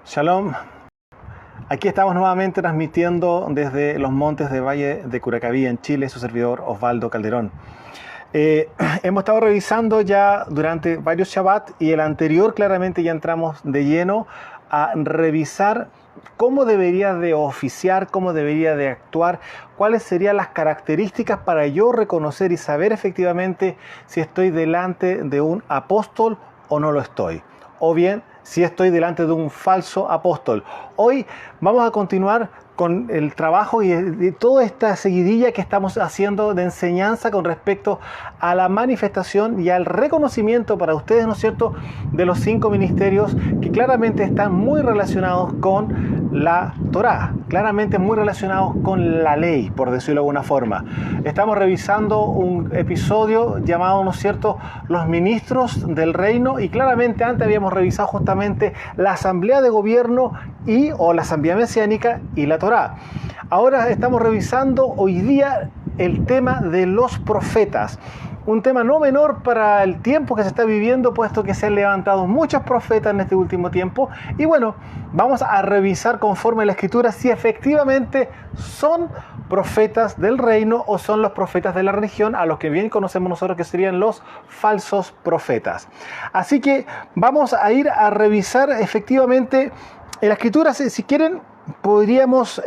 Shalom, aquí estamos nuevamente transmitiendo desde los montes de Valle de Curacaví en Chile, su servidor Osvaldo Calderón. Hemos estado revisando ya durante varios Shabbat y el anterior claramente ya entramos de lleno a revisar cómo debería de oficiar, cómo debería de actuar, cuáles serían las características para yo reconocer y saber efectivamente si estoy delante de un apóstol o no lo estoy. O bien, si estoy delante de un falso apóstol. Hoy vamos a continuar con el trabajo y toda esta seguidilla que estamos haciendo de enseñanza con respecto a la manifestación y al reconocimiento para ustedes, ¿no es cierto?, de los 5 ministerios que claramente están muy relacionados con la Torá, claramente muy relacionados con la ley, por decirlo de alguna forma. Estamos revisando un episodio llamado, ¿no es cierto?, los ministros del reino, y claramente antes habíamos revisado justamente la asamblea de gobierno o la asamblea mesiánica y la Torá. Ahora estamos revisando hoy día el tema de los profetas. Un tema no menor para el tiempo que se está viviendo, puesto que se han levantado muchos profetas en este último tiempo. Y bueno, vamos a revisar conforme a la Escritura si efectivamente son profetas del reino o son los profetas de la religión, a los que bien conocemos nosotros que serían los falsos profetas. Así que vamos a ir a revisar efectivamente en la Escritura. Si quieren, podríamos...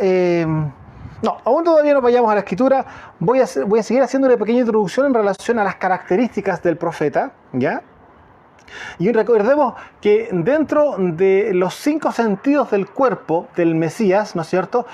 No, aún todavía no vayamos a la Escritura. Voy a seguir haciendo una pequeña introducción en relación a las características del profeta, ¿ya? Y recordemos que dentro de los 5 sentidos del cuerpo del Mesías, ¿no es cierto?,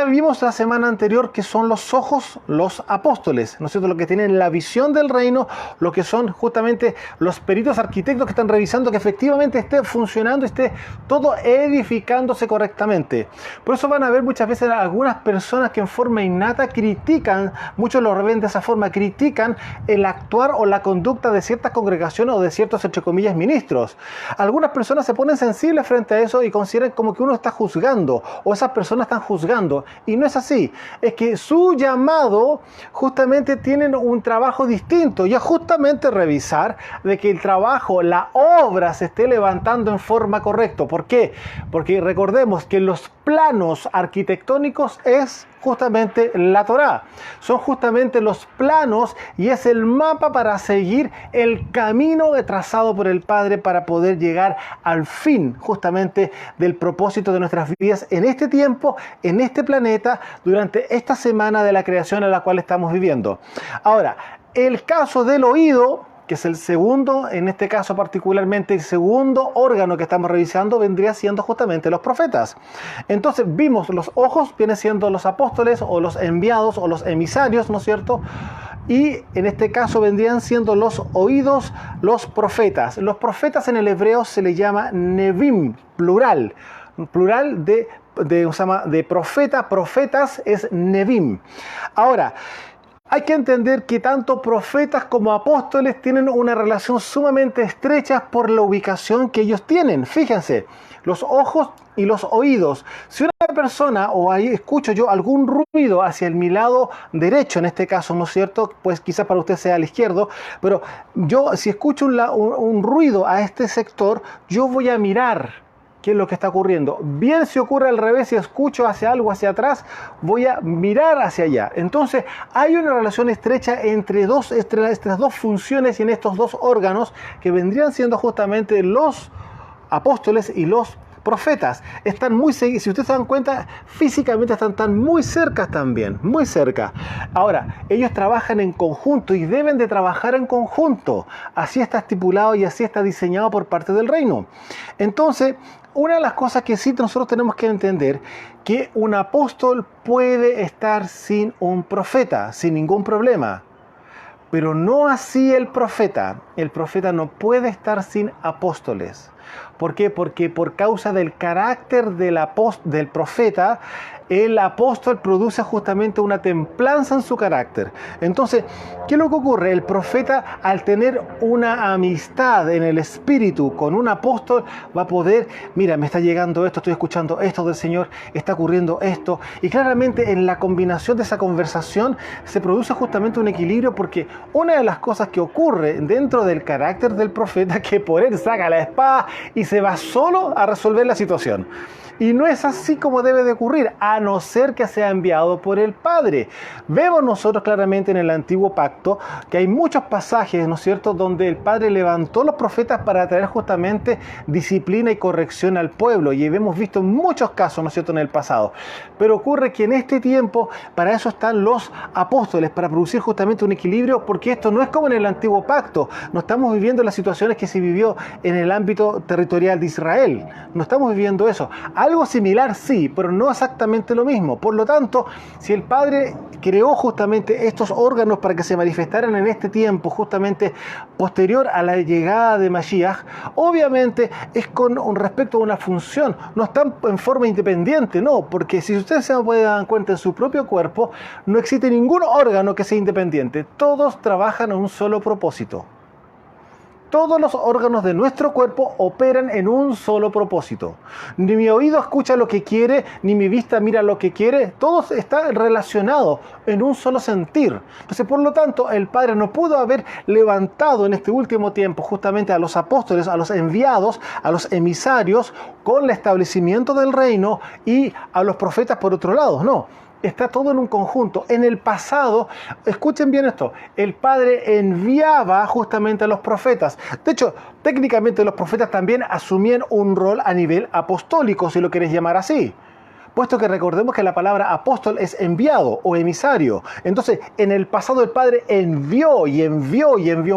vimos la semana anterior que son los ojos, los apóstoles, ¿no es cierto?, lo que tienen la visión del reino, lo que son justamente los peritos arquitectos que están revisando que efectivamente esté funcionando, esté todo edificándose correctamente. Por eso van a ver muchas veces algunas personas que en forma innata critican, muchos lo ven de esa forma, critican el actuar o la conducta de ciertas congregaciones o de ciertos, entre comillas, ministros. Algunas personas se ponen sensibles frente a eso y consideran como que uno está juzgando, o esas personas están juzgando. Y no es así, es que su llamado justamente tienen un trabajo distinto, y es justamente revisar de que el trabajo, la obra se esté levantando en forma correcta. ¿Por qué? Porque recordemos que los planos arquitectónicos es justamente la Torá, son justamente los planos y es el mapa para seguir el camino trazado por el Padre para poder llegar al fin justamente del propósito de nuestras vidas en este tiempo, en este planeta, durante esta semana de la creación en la cual estamos viviendo. Ahora, el caso del oído, que es el segundo, en este caso particularmente el segundo órgano que estamos revisando, vendría siendo justamente los profetas. Entonces vimos los ojos, vienen siendo los apóstoles o los enviados o los emisarios, ¿no es cierto? Y en este caso vendrían siendo los oídos, los profetas. Los profetas en el hebreo se le llama nevim, plural de profeta, profetas es nevim. Ahora, hay que entender que tanto profetas como apóstoles tienen una relación sumamente estrecha por la ubicación que ellos tienen. Fíjense, los ojos y los oídos. Si una persona, o ahí escucho yo algún ruido hacia mi lado derecho, en este caso, ¿no es cierto?, pues quizás para usted sea al izquierdo, pero yo si escucho un ruido a este sector, yo voy a mirar qué es lo que está ocurriendo. Bien, si ocurre al revés, si escucho hacia algo hacia atrás, voy a mirar hacia allá. Entonces, hay una relación estrecha entre estas dos funciones y en estos dos órganos que vendrían siendo justamente los apóstoles y los profetas. Están muy seguidos, si ustedes se dan cuenta, físicamente están muy cerca también, muy cerca. Ahora, ellos trabajan en conjunto y deben de trabajar en conjunto. Así está estipulado y así está diseñado por parte del reino. Entonces, una de las cosas que sí nosotros tenemos que entender, que un apóstol puede estar sin un profeta, sin ningún problema. Pero no así el profeta. El profeta no puede estar sin apóstoles. ¿Por qué? Porque por causa del carácter del profeta, el apóstol produce justamente una templanza en su carácter. Entonces, ¿qué es lo que ocurre? El profeta, al tener una amistad en el espíritu con un apóstol, va a poder, mira, me está llegando esto, estoy escuchando esto del Señor, está ocurriendo esto. Y claramente en la combinación de esa conversación se produce justamente un equilibrio, porque una de las cosas que ocurre dentro del carácter del profeta, que por él saca la espada y se va solo a resolver la situación. Y no es así como debe de ocurrir, a no ser que sea enviado por el Padre. Vemos nosotros claramente en el Antiguo Pacto que hay muchos pasajes, ¿no es cierto?, donde el Padre levantó los profetas para traer justamente disciplina y corrección al pueblo. Y hemos visto muchos casos, ¿no es cierto?, en el pasado. Pero ocurre que en este tiempo, para eso están los apóstoles, para producir justamente un equilibrio, porque esto no es como en el Antiguo Pacto. No estamos viviendo las situaciones que se vivió en el ámbito territorial de Israel. No estamos viviendo eso. Algo similar sí, pero no exactamente lo mismo. Por lo tanto, si el Padre creó justamente estos órganos para que se manifestaran en este tiempo, justamente posterior a la llegada de Mashiach, obviamente es con respecto a una función, no están en forma independiente, no, porque si ustedes se pueden dar cuenta en su propio cuerpo, no existe ningún órgano que sea independiente, todos trabajan en un solo propósito. Todos los órganos de nuestro cuerpo operan en un solo propósito. Ni mi oído escucha lo que quiere, ni mi vista mira lo que quiere. Todo está relacionado en un solo sentir. Entonces, por lo tanto, el Padre no pudo haber levantado en este último tiempo justamente a los apóstoles, a los enviados, a los emisarios, con el establecimiento del reino y a los profetas por otro lado. No. Está todo en un conjunto. En el pasado, escuchen bien esto, el Padre enviaba justamente a los profetas. De hecho, técnicamente los profetas también asumían un rol a nivel apostólico, si lo quieres llamar así. Puesto que recordemos que la palabra apóstol es enviado o emisario. Entonces, en el pasado el Padre envió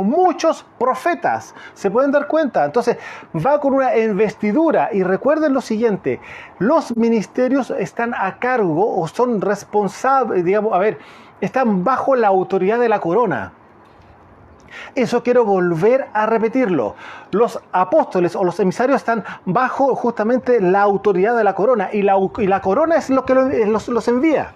muchos profetas. ¿Se pueden dar cuenta? Entonces, va con una investidura. Y recuerden lo siguiente, los ministerios están a cargo o son responsables, están bajo la autoridad de la corona. Eso quiero volver a repetirlo. Los apóstoles o los emisarios están bajo justamente la autoridad de la corona y la corona es lo que los envía.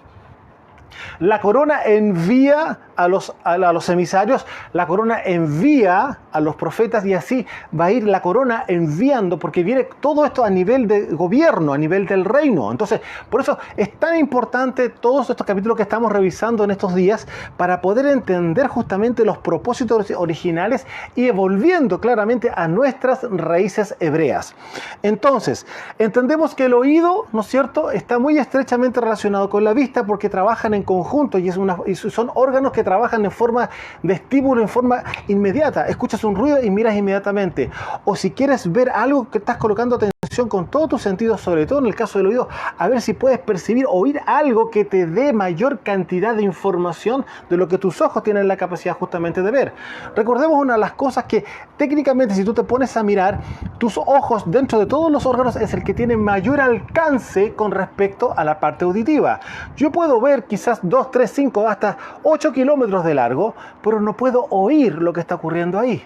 La corona envía a los emisarios, la corona envía a los profetas y así va a ir la corona enviando, porque viene todo esto a nivel de gobierno, a nivel del reino. Entonces, por eso es tan importante todos estos capítulos que estamos revisando en estos días para poder entender justamente los propósitos originales y volviendo claramente a nuestras raíces hebreas. Entonces, entendemos que el oído, ¿no es cierto?, está muy estrechamente relacionado con la vista porque trabajan en conjunto y son órganos que trabajan en forma de estímulo, en forma inmediata. Escuchas un ruido y miras inmediatamente. O si quieres ver algo que estás colocando atención con todos tus sentidos, sobre todo en el caso del oído, a ver si puedes percibir, oír algo que te dé mayor cantidad de información de lo que tus ojos tienen la capacidad justamente de ver. Recordemos una de las cosas que técnicamente si tú te pones a mirar, tus ojos dentro de todos los órganos es el que tiene mayor alcance con respecto a la parte auditiva. Yo puedo ver quizás 2, 3, 5, hasta 8 kilómetros de largo, pero no puedo oír lo que está ocurriendo ahí.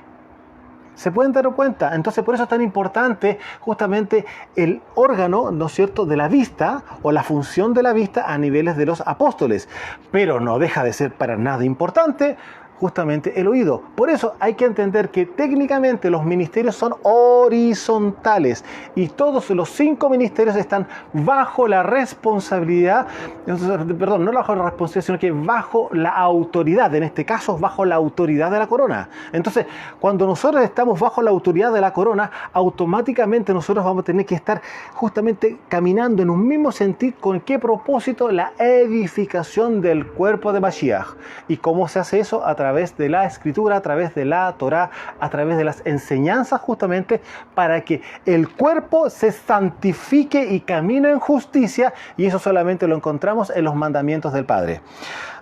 ¿Se pueden dar cuenta? Entonces por eso es tan importante justamente el órgano, ¿no es cierto?, de la vista o la función de la vista a niveles de los apóstoles. Pero no deja de ser para nada importante justamente el oído. Por eso hay que entender que técnicamente los ministerios son horizontales y todos los 5 ministerios están bajo la responsabilidad, perdón, no bajo la responsabilidad, sino que bajo la autoridad, en este caso bajo la autoridad de la corona. Entonces, cuando nosotros estamos bajo la autoridad de la corona, automáticamente nosotros vamos a tener que estar justamente caminando en un mismo sentido. ¿Con qué propósito? La edificación del cuerpo de Mashiach. ¿Y cómo se hace eso? A través de la escritura, a través de la Torá, a través de las enseñanzas justamente para que el cuerpo se santifique y camine en justicia, y eso solamente lo encontramos en los mandamientos del Padre.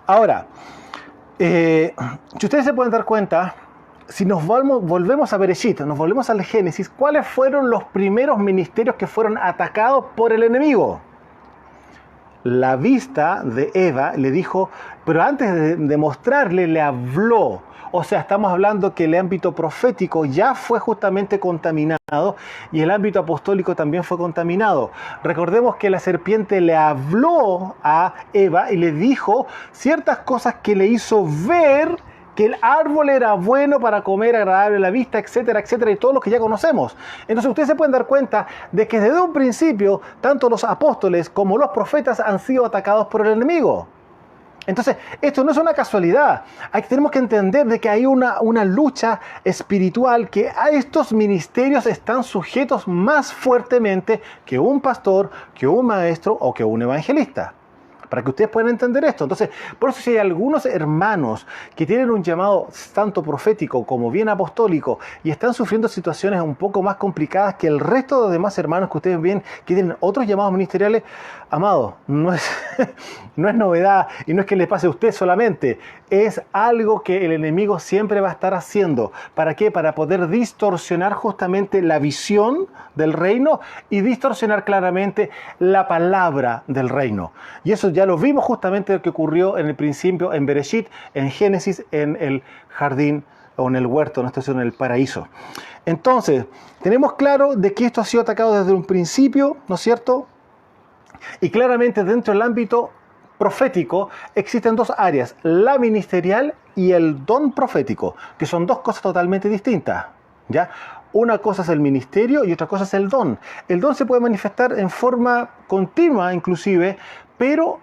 Ahora, si ustedes se pueden dar cuenta, si nos volvemos a Bereshit, nos volvemos al Génesis, ¿cuáles fueron los primeros ministerios que fueron atacados por el enemigo? La vista de Eva le dijo, pero antes de mostrarle, le habló. O sea, estamos hablando que el ámbito profético ya fue justamente contaminado y el ámbito apostólico también fue contaminado. Recordemos que la serpiente le habló a Eva y le dijo ciertas cosas que le hizo ver que el árbol era bueno para comer, agradable a la vista, etcétera, etcétera, y todo lo que ya conocemos. Entonces ustedes se pueden dar cuenta de que desde un principio, tanto los apóstoles como los profetas han sido atacados por el enemigo. Entonces, esto no es una casualidad. Tenemos que entender de que hay una lucha espiritual, que a estos ministerios están sujetos más fuertemente que un pastor, que un maestro o que un evangelista. Para que ustedes puedan entender esto. Entonces, por eso si hay algunos hermanos que tienen un llamado tanto profético como bien apostólico y están sufriendo situaciones un poco más complicadas que el resto de los demás hermanos que ustedes ven que tienen otros llamados ministeriales, amado, no es novedad y no es que les pase a usted solamente. Es algo que el enemigo siempre va a estar haciendo. ¿Para qué? Para poder distorsionar justamente la visión del reino y distorsionar claramente la palabra del reino. Y eso ya lo vimos justamente lo que ocurrió en el principio en Bereshit, en Génesis, en el jardín o en el huerto, no estoy diciendo en el paraíso. Entonces, tenemos claro de que esto ha sido atacado desde un principio, ¿no es cierto? Y claramente dentro del ámbito profético existen dos áreas, la ministerial y el don profético, que son dos cosas totalmente distintas, ¿ya? Una cosa es el ministerio y otra cosa es el don. El don se puede manifestar en forma continua inclusive, pero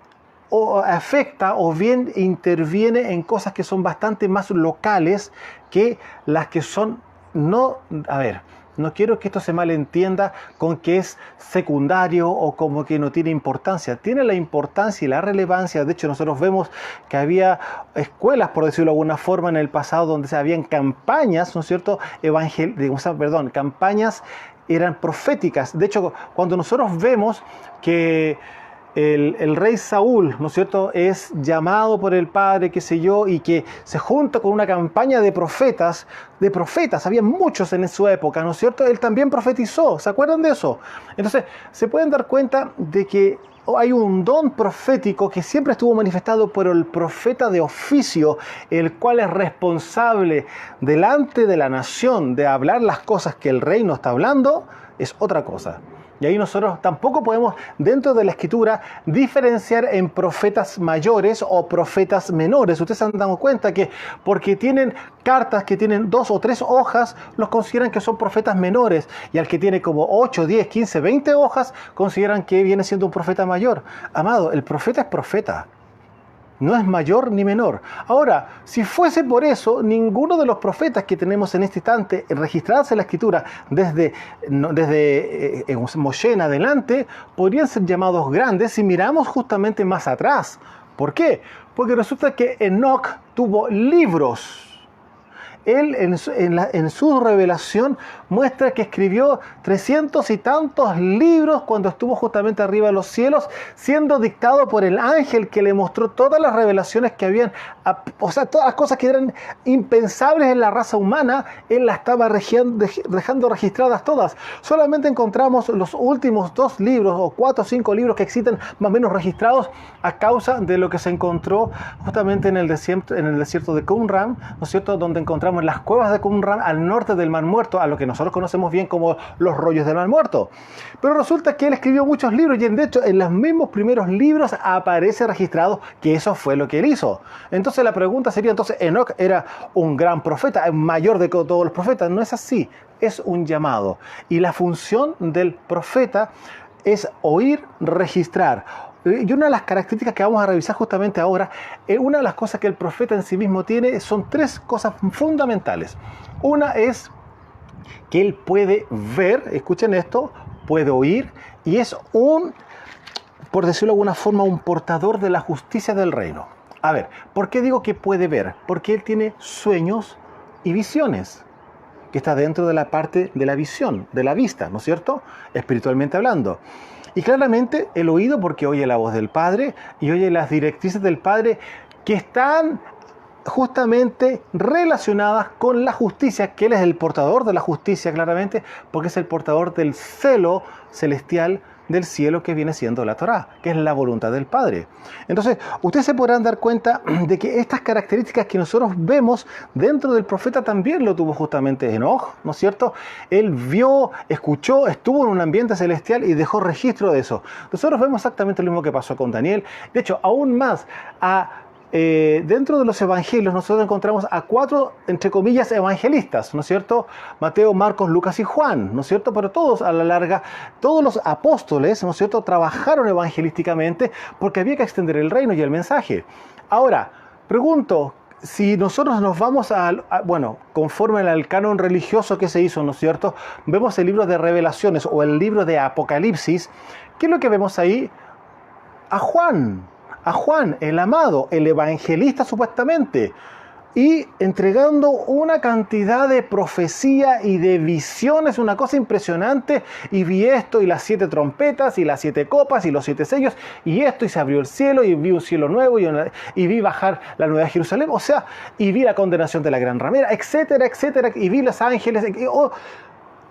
o afecta o bien interviene en cosas que son bastante más locales que las que son no... A ver, no quiero que esto se malentienda con que es secundario o como que no tiene importancia. Tiene la importancia y la relevancia. De hecho, nosotros vemos que había escuelas, por decirlo de alguna forma, en el pasado donde habían campañas, ¿no es cierto? Campañas eran proféticas. De hecho, cuando nosotros vemos que el rey Saúl, ¿no es cierto?, es llamado por el padre, qué sé yo, y que se junta con una campaña de profetas, había muchos en su época, ¿no es cierto? Él también profetizó, ¿se acuerdan de eso? Entonces, se pueden dar cuenta de que hay un don profético que siempre estuvo manifestado por el profeta de oficio, el cual es responsable delante de la nación de hablar las cosas que el rey no está hablando, es otra cosa. Y ahí nosotros tampoco podemos, dentro de la escritura, diferenciar en profetas mayores o profetas menores. Ustedes se han dado cuenta que porque tienen cartas que tienen 2 o 3 hojas, los consideran que son profetas menores. Y al que tiene como 8, 10, 15, 20 hojas, consideran que viene siendo un profeta mayor. Amado, el profeta es profeta. No es mayor ni menor. Ahora, si fuese por eso, ninguno de los profetas que tenemos en este instante registrados en la Escritura desde Moshe en adelante, podrían ser llamados grandes si miramos justamente más atrás. ¿Por qué? Porque resulta que Enoc tuvo libros. Él en su revelación muestra que escribió 300 y tantos libros cuando estuvo justamente arriba de los cielos, siendo dictado por el ángel que le mostró todas las revelaciones que habían, o sea, todas las cosas que eran impensables en la raza humana, él las estaba dejando registradas todas. Solamente encontramos los últimos 2 libros, o 4 o 5 libros que existen más o menos registrados a causa de lo que se encontró justamente en el desierto de Qumran, ¿no es cierto?, donde encontramos en las cuevas de Qumran al norte del Mar Muerto, a lo que nosotros conocemos bien como los rollos del Mar Muerto. Pero resulta que él escribió muchos libros y de hecho en los mismos primeros libros aparece registrado que eso fue lo que él hizo. Entonces la pregunta sería, entonces Enoc era un gran profeta, mayor de todos los profetas. No es así, es un llamado. Y la función del profeta es oír, registrar. Y una de las características que vamos a revisar justamente ahora, una de las cosas que el profeta en sí mismo tiene, son 3 cosas fundamentales. Una es que él puede ver, escuchen esto, puede oír, y es por decirlo de alguna forma, un portador de la justicia del reino. A ver, ¿por qué digo que puede ver? Porque él tiene sueños y visiones, que está dentro de la parte de la visión, de la vista, ¿no es cierto?, espiritualmente hablando. Y claramente el oído porque oye la voz del Padre y oye las directrices del Padre que están justamente relacionadas con la justicia, que Él es el portador de la justicia claramente, porque es el portador del celo celestial del cielo que viene siendo la Torá, que es la voluntad del Padre. Entonces, ustedes se podrán dar cuenta de que estas características que nosotros vemos dentro del profeta también lo tuvo justamente Enoc, ¿no es cierto? Él vio, escuchó, estuvo en un ambiente celestial y dejó registro de eso. Nosotros vemos exactamente lo mismo que pasó con Daniel. De hecho, aún más, dentro de los evangelios nosotros encontramos a 4, entre comillas, evangelistas, ¿no es cierto? Mateo, Marcos, Lucas y Juan, ¿no es cierto? Pero todos a la larga, todos los apóstoles, ¿no es cierto?, trabajaron evangelísticamente porque había que extender el reino y el mensaje. Ahora, pregunto, si nosotros nos vamos bueno, conforme al canon religioso que se hizo, ¿no es cierto?, vemos el libro de Revelaciones o el libro de Apocalipsis, ¿qué es lo que vemos ahí? A Juan, el amado, el evangelista supuestamente, y entregando una cantidad de profecía y de visiones, una cosa impresionante, y vi esto, y las 7 trompetas, y las 7 copas, y los 7 sellos, y esto, y se abrió el cielo, y vi un cielo nuevo, y vi bajar la nueva Jerusalén, o sea, y vi la condenación de la gran ramera, etcétera, etcétera, y vi los ángeles,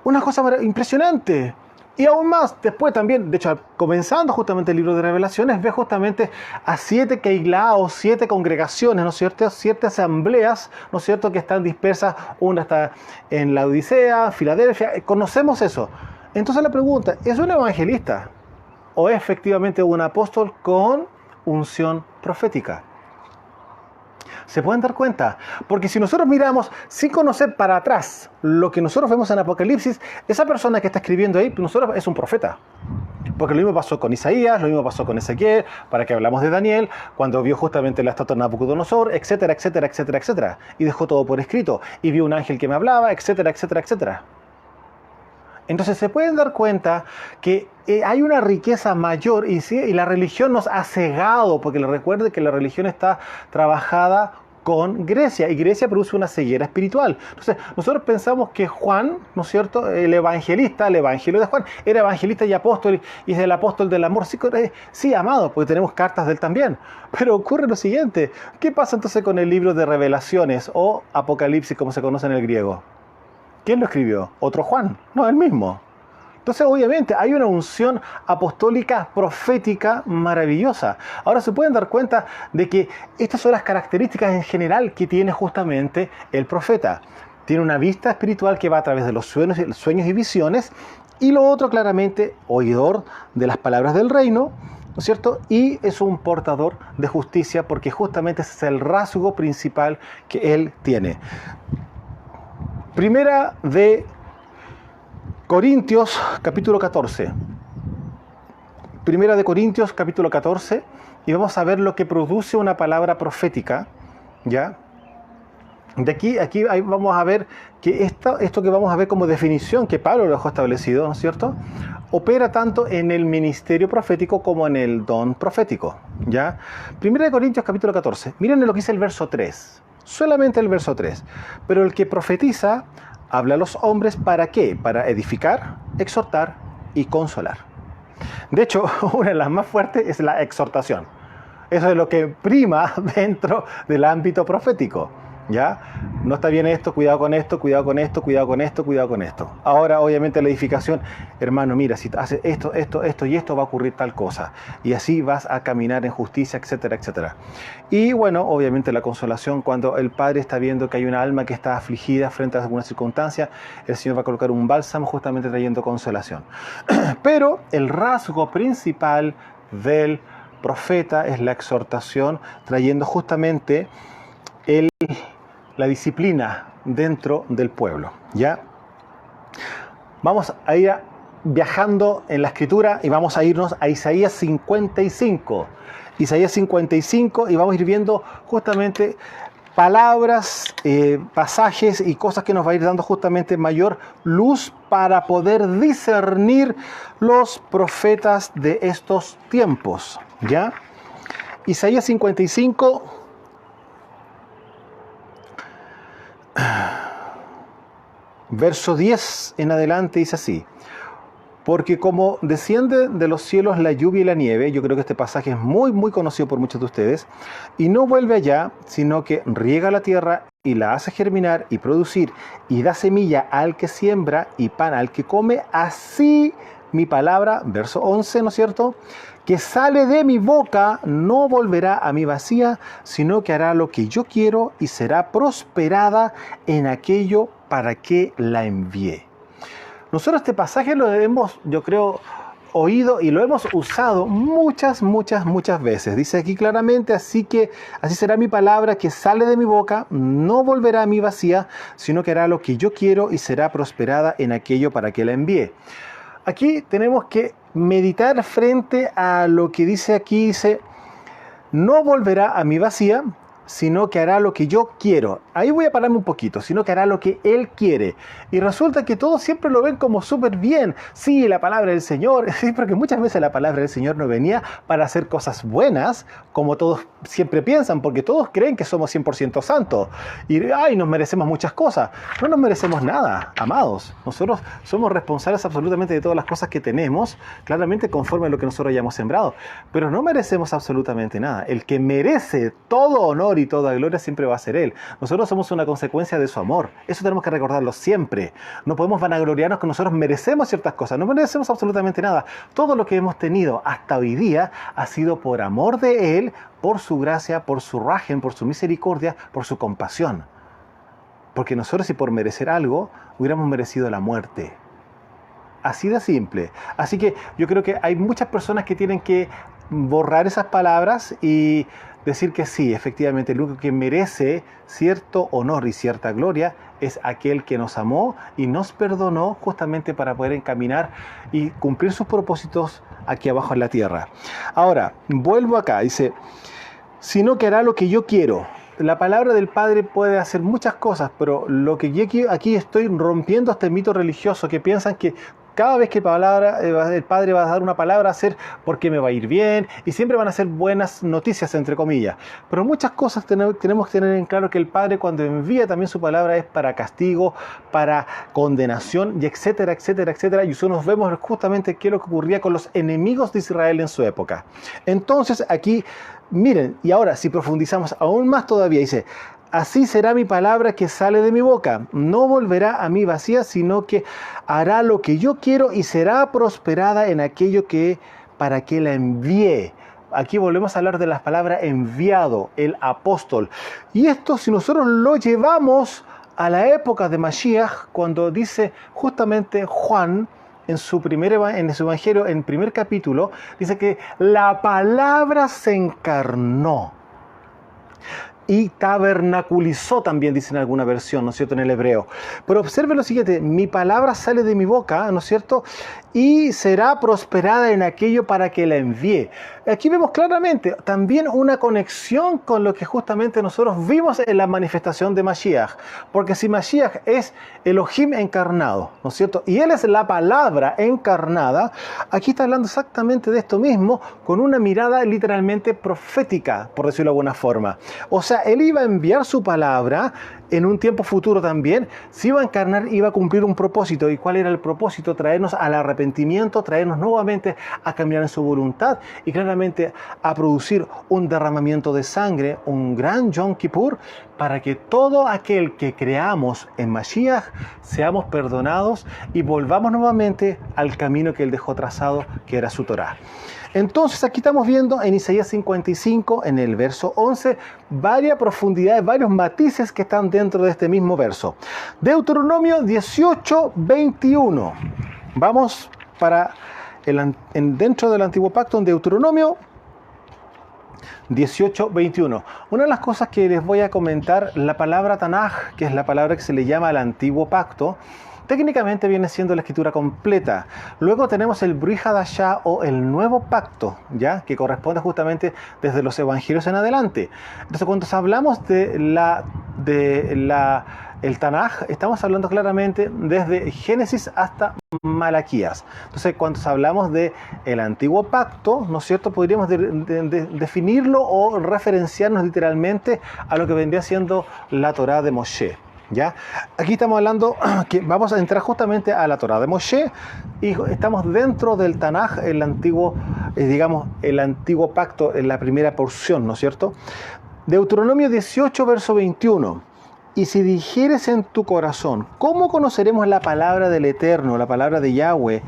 una cosa impresionante. Y aún más, después también, de hecho, comenzando justamente el libro de Revelaciones, ve justamente a 7 Keilah o 7 congregaciones, ¿no es cierto? 7 asambleas, ¿no es cierto?, que están dispersas. Una está en la Odisea, Filadelfia, conocemos eso. Entonces la pregunta, ¿es un evangelista o es efectivamente un apóstol con unción profética? ¿Se pueden dar cuenta? Porque si nosotros miramos sin conocer para atrás lo que nosotros vemos en Apocalipsis, esa persona que está escribiendo ahí, nosotros es un profeta. Porque lo mismo pasó con Isaías, lo mismo pasó con Ezequiel, para que hablamos de Daniel, cuando vio justamente la estatua de Nabucodonosor, etcétera, etcétera, etcétera, etcétera. Y dejó todo por escrito. Y vio un ángel que me hablaba, etcétera, etcétera, etcétera. Entonces se pueden dar cuenta que hay una riqueza mayor y la religión nos ha cegado, porque recuerden que la religión está trabajada con Grecia y Grecia produce una ceguera espiritual. Entonces nosotros pensamos que Juan, ¿no es cierto?, el evangelista, el evangelio de Juan, era evangelista y apóstol y es el apóstol del amor. Sí, amado, porque tenemos cartas de él también. Pero ocurre lo siguiente, ¿qué pasa entonces con el libro de Revelaciones o Apocalipsis como se conoce en el griego? ¿Quién lo escribió? ¿Otro Juan? No, él mismo. Entonces, obviamente, hay una unción apostólica profética maravillosa. Ahora se pueden dar cuenta de que estas son las características en general que tiene justamente el profeta. Tiene una vista espiritual que va a través de los sueños y visiones, y lo otro claramente, oidor de las palabras del reino, ¿no es cierto? Y es un portador de justicia porque justamente ese es el rasgo principal que él tiene. Primera de Corintios, capítulo 14. Primera de Corintios, capítulo 14. Y vamos a ver lo que produce una palabra profética, ¿ya? De aquí vamos a ver que esto que vamos a ver como definición, que Pablo lo dejó establecido, ¿no es cierto?, opera tanto en el ministerio profético como en el don profético, ¿ya? Primera de Corintios, capítulo 14. Miren lo que dice el verso 3. Solamente el verso 3. Pero el que profetiza habla a los hombres ¿para qué? Para edificar, exhortar y consolar. De hecho, una de las más fuertes es la exhortación. Eso es lo que prima dentro del ámbito profético. ¿Ya? No está bien esto, cuidado con esto, cuidado con esto, cuidado con esto, cuidado con esto. Ahora, obviamente, la edificación, hermano, mira, si haces esto y esto va a ocurrir tal cosa. Y así vas a caminar en justicia, etcétera, etcétera. Y bueno, obviamente la consolación, cuando el padre está viendo que hay una alma que está afligida frente a alguna circunstancia, el Señor va a colocar un bálsamo justamente trayendo consolación. Pero el rasgo principal del profeta es la exhortación, trayendo justamente la disciplina dentro del pueblo, ¿ya? Vamos a ir viajando en la escritura y vamos a irnos a Isaías 55. Isaías 55 y vamos a ir viendo justamente palabras, pasajes y cosas que nos va a ir dando justamente mayor luz para poder discernir los profetas de estos tiempos, ¿ya? Isaías 55. Verso 10 en adelante dice así: porque como desciende de los cielos la lluvia y la nieve, yo creo que este pasaje es muy muy conocido por muchos de ustedes, y no vuelve allá, sino que riega la tierra y la hace germinar y producir, y da semilla al que siembra y pan al que come, así mi palabra, verso 11, ¿no es cierto?, que sale de mi boca no volverá a mí vacía, sino que hará lo que yo quiero y será prosperada en aquello para que la envié. Nosotros este pasaje lo debemos, yo creo, oído y lo hemos usado muchas veces. Dice aquí claramente, así será mi palabra que sale de mi boca, no volverá a mí vacía, sino que hará lo que yo quiero y será prosperada en aquello para que la envíe. Aquí tenemos que meditar frente a lo que dice aquí, dice, no volverá a mí vacía, sino que hará lo que yo quiero. Ahí voy a pararme un poquito, sino que hará lo que Él quiere. Y resulta que todos siempre lo ven como súper bien. Sí, la palabra del Señor, sí, porque muchas veces la palabra del Señor no venía para hacer cosas buenas, como todos siempre piensan, porque todos creen que somos 100% santos. Y, nos merecemos muchas cosas. No nos merecemos nada, amados. Nosotros somos responsables absolutamente de todas las cosas que tenemos, claramente conforme a lo que nosotros hayamos sembrado. Pero no merecemos absolutamente nada. El que merece todo honor y toda gloria siempre va a ser Él. Nosotros somos una consecuencia de su amor. Eso tenemos que recordarlo siempre. No podemos vanagloriarnos que nosotros merecemos ciertas cosas. No merecemos absolutamente nada. Todo lo que hemos tenido hasta hoy día ha sido por amor de Él, por su gracia, por su rajem, por su misericordia, por su compasión. Porque nosotros, si por merecer algo, hubiéramos merecido la muerte. Así de simple. Así que yo creo que hay muchas personas que tienen que borrar esas palabras y decir que sí, efectivamente, el único que merece cierto honor y cierta gloria es aquel que nos amó y nos perdonó justamente para poder encaminar y cumplir sus propósitos aquí abajo en la tierra. Ahora, vuelvo acá, dice, sino que hará lo que yo quiero. La palabra del Padre puede hacer muchas cosas, pero lo que yo aquí estoy rompiendo este mito religioso que piensan que cada vez que el Padre va a dar una palabra, a ser porque me va a ir bien, y siempre van a ser buenas noticias, entre comillas. Pero muchas cosas tenemos que tener en claro que el Padre, cuando envía también su palabra, es para castigo, para condenación, y etcétera, etcétera, etcétera. Y nosotros vemos justamente qué es lo que ocurría con los enemigos de Israel en su época. Entonces aquí, miren, y ahora si profundizamos aún más todavía, dice, así será mi palabra que sale de mi boca. No volverá a mí vacía, sino que hará lo que yo quiero y será prosperada en aquello que para que la envíe. Aquí volvemos a hablar de las palabras enviado, el apóstol. Y esto, si nosotros lo llevamos a la época de Mashiach, cuando dice justamente Juan, en su evangelio, en primer capítulo, dice que la palabra se encarnó y tabernaculizó también, dice en alguna versión, ¿no es cierto?, en el hebreo. Pero observe lo siguiente, mi palabra sale de mi boca, ¿no es cierto?, y será prosperada en aquello para que la envíe. Aquí vemos claramente también una conexión con lo que justamente nosotros vimos en la manifestación de Mashiach. Porque si Mashiach es Elohim encarnado, ¿no es cierto?, y Él es la palabra encarnada, aquí está hablando exactamente de esto mismo, con una mirada literalmente profética, por decirlo de alguna forma. O sea, Él iba a enviar su palabra en un tiempo futuro también, se iba a encarnar, iba a cumplir un propósito. ¿Y cuál era el propósito? Traernos al arrepentimiento, traernos nuevamente a caminar en su voluntad y claramente a producir un derramamiento de sangre, un gran Yom Kippur, para que todo aquel que creamos en Mashiach seamos perdonados y volvamos nuevamente al camino que Él dejó trazado, que era su Torá. Entonces aquí estamos viendo en Isaías 55, en el verso 11, varias profundidades, varios matices que están dentro de este mismo verso. Deuteronomio 18, 21. Vamos para dentro del Antiguo Pacto, en Deuteronomio 18, 21. Una de las cosas que les voy a comentar, la palabra Tanaj, que es la palabra que se le llama al Antiguo Pacto, técnicamente viene siendo la escritura completa. Luego tenemos el Brit Hadashah o el Nuevo Pacto, ¿ya?, que corresponde justamente desde los Evangelios en adelante. Entonces, cuando hablamos el Tanaj, estamos hablando claramente desde Génesis hasta Malaquías. Entonces, cuando hablamos de el Antiguo Pacto, ¿no es cierto?, podríamos definirlo o referenciarnos literalmente a lo que vendría siendo la Torá de Moshe. ¿Ya? Aquí estamos hablando que vamos a entrar justamente a la Torá de Moshe y estamos dentro del Tanaj, el antiguo pacto, en la primera porción, ¿no es cierto? Deuteronomio 18, verso 21. Y si dijeres en tu corazón, ¿cómo conoceremos la palabra del Eterno, la palabra de Yahweh,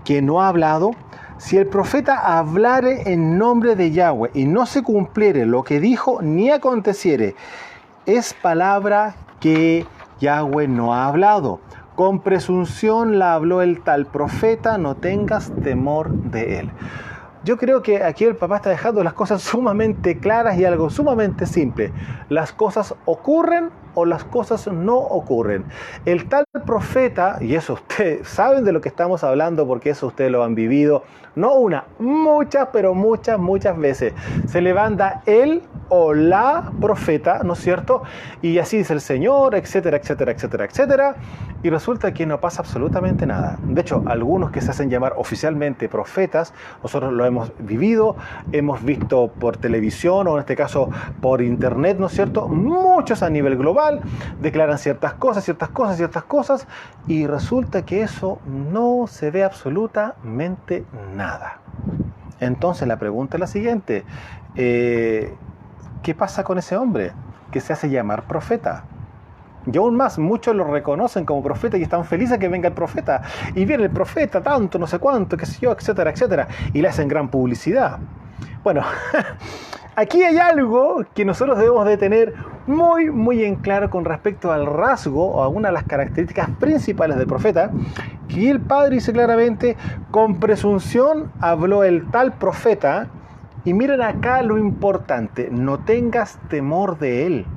que no ha hablado? Si el profeta hablare en nombre de Yahweh y no se cumpliere lo que dijo ni aconteciere, es palabra que Yahweh no ha hablado. Con presunción la habló el tal profeta, no tengas temor de él. Yo creo que aquí el papá está dejando las cosas sumamente claras y algo sumamente simple. Las cosas ocurren o las cosas no ocurren. El tal profeta, y eso ustedes saben de lo que estamos hablando porque eso ustedes lo han vivido, no una, muchas, pero muchas veces. Se levanta él o la profeta, ¿no es cierto? Y así dice el Señor, etcétera, etcétera, etcétera, etcétera. Y resulta que no pasa absolutamente nada. De hecho, algunos que se hacen llamar oficialmente profetas, nosotros lo hemos vivido, hemos visto por televisión o en este caso por internet, ¿no es cierto? Muchos a nivel global declaran ciertas cosas, y resulta que eso no se ve absolutamente nada. Entonces la pregunta es la siguiente, ¿qué pasa con ese hombre que se hace llamar profeta? Y aún más, muchos lo reconocen como profeta y están felices que venga el profeta. Y viene el profeta, tanto, no sé cuánto, qué sé yo, etcétera, etcétera. Y le hacen gran publicidad. Bueno, aquí hay algo que nosotros debemos de tener muy en claro con respecto al rasgo o a una de las características principales del profeta. Que el Padre dice claramente, con presunción habló el tal profeta. Y miren acá lo importante, no tengas temor de él.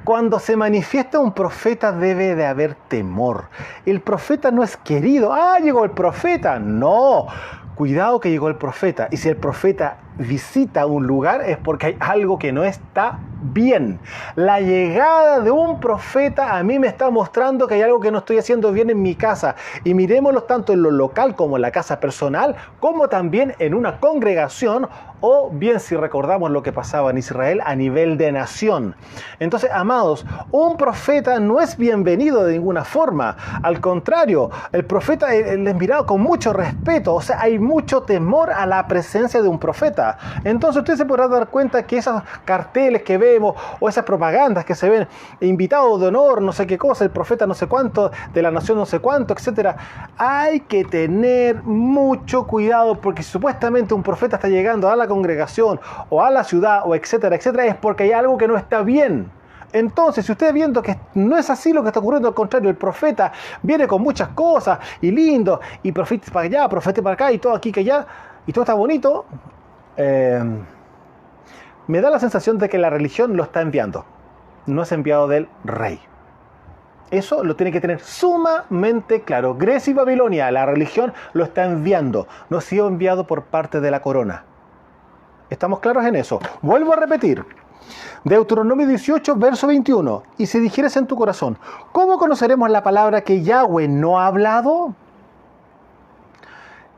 Cuando se manifiesta un profeta debe de haber temor. El profeta no es querido. ¡Ah, llegó el profeta! No, cuidado que llegó el profeta. Y si el profeta visita un lugar es porque hay algo que no está bien. La llegada de un profeta a mí me está mostrando que hay algo que no estoy haciendo bien en mi casa. Y miremoslo tanto en lo local como en la casa personal, como también en una congregación, o bien si recordamos lo que pasaba en Israel a nivel de nación. Entonces, amados, un profeta no es bienvenido de ninguna forma. Al contrario, el profeta es mirado con mucho respeto. O sea, hay mucho temor a la presencia de un profeta. Entonces usted se podrá dar cuenta que esos carteles que vemos o esas propagandas que se ven, invitados de honor, no sé qué cosa, el profeta no sé cuánto, de la nación no sé cuánto, etcétera, hay que tener mucho cuidado porque si supuestamente un profeta está llegando a la congregación o a la ciudad o etcétera, etcétera, es porque hay algo que no está bien. Entonces, si usted viendo que no es así lo que está ocurriendo, al contrario, el profeta viene con muchas cosas y lindo, y profeta para allá, profeta para acá, y todo aquí que allá, y todo está bonito, me da la sensación de que la religión lo está enviando. No es enviado del rey. Eso lo tiene que tener sumamente claro. Grecia y Babilonia, la religión lo está enviando. No ha sido enviado por parte de la corona. ¿Estamos claros en eso? Vuelvo a repetir. Deuteronomio 18, verso 21. Y si dijeres en tu corazón, ¿cómo conoceremos la palabra que Yahweh no ha hablado?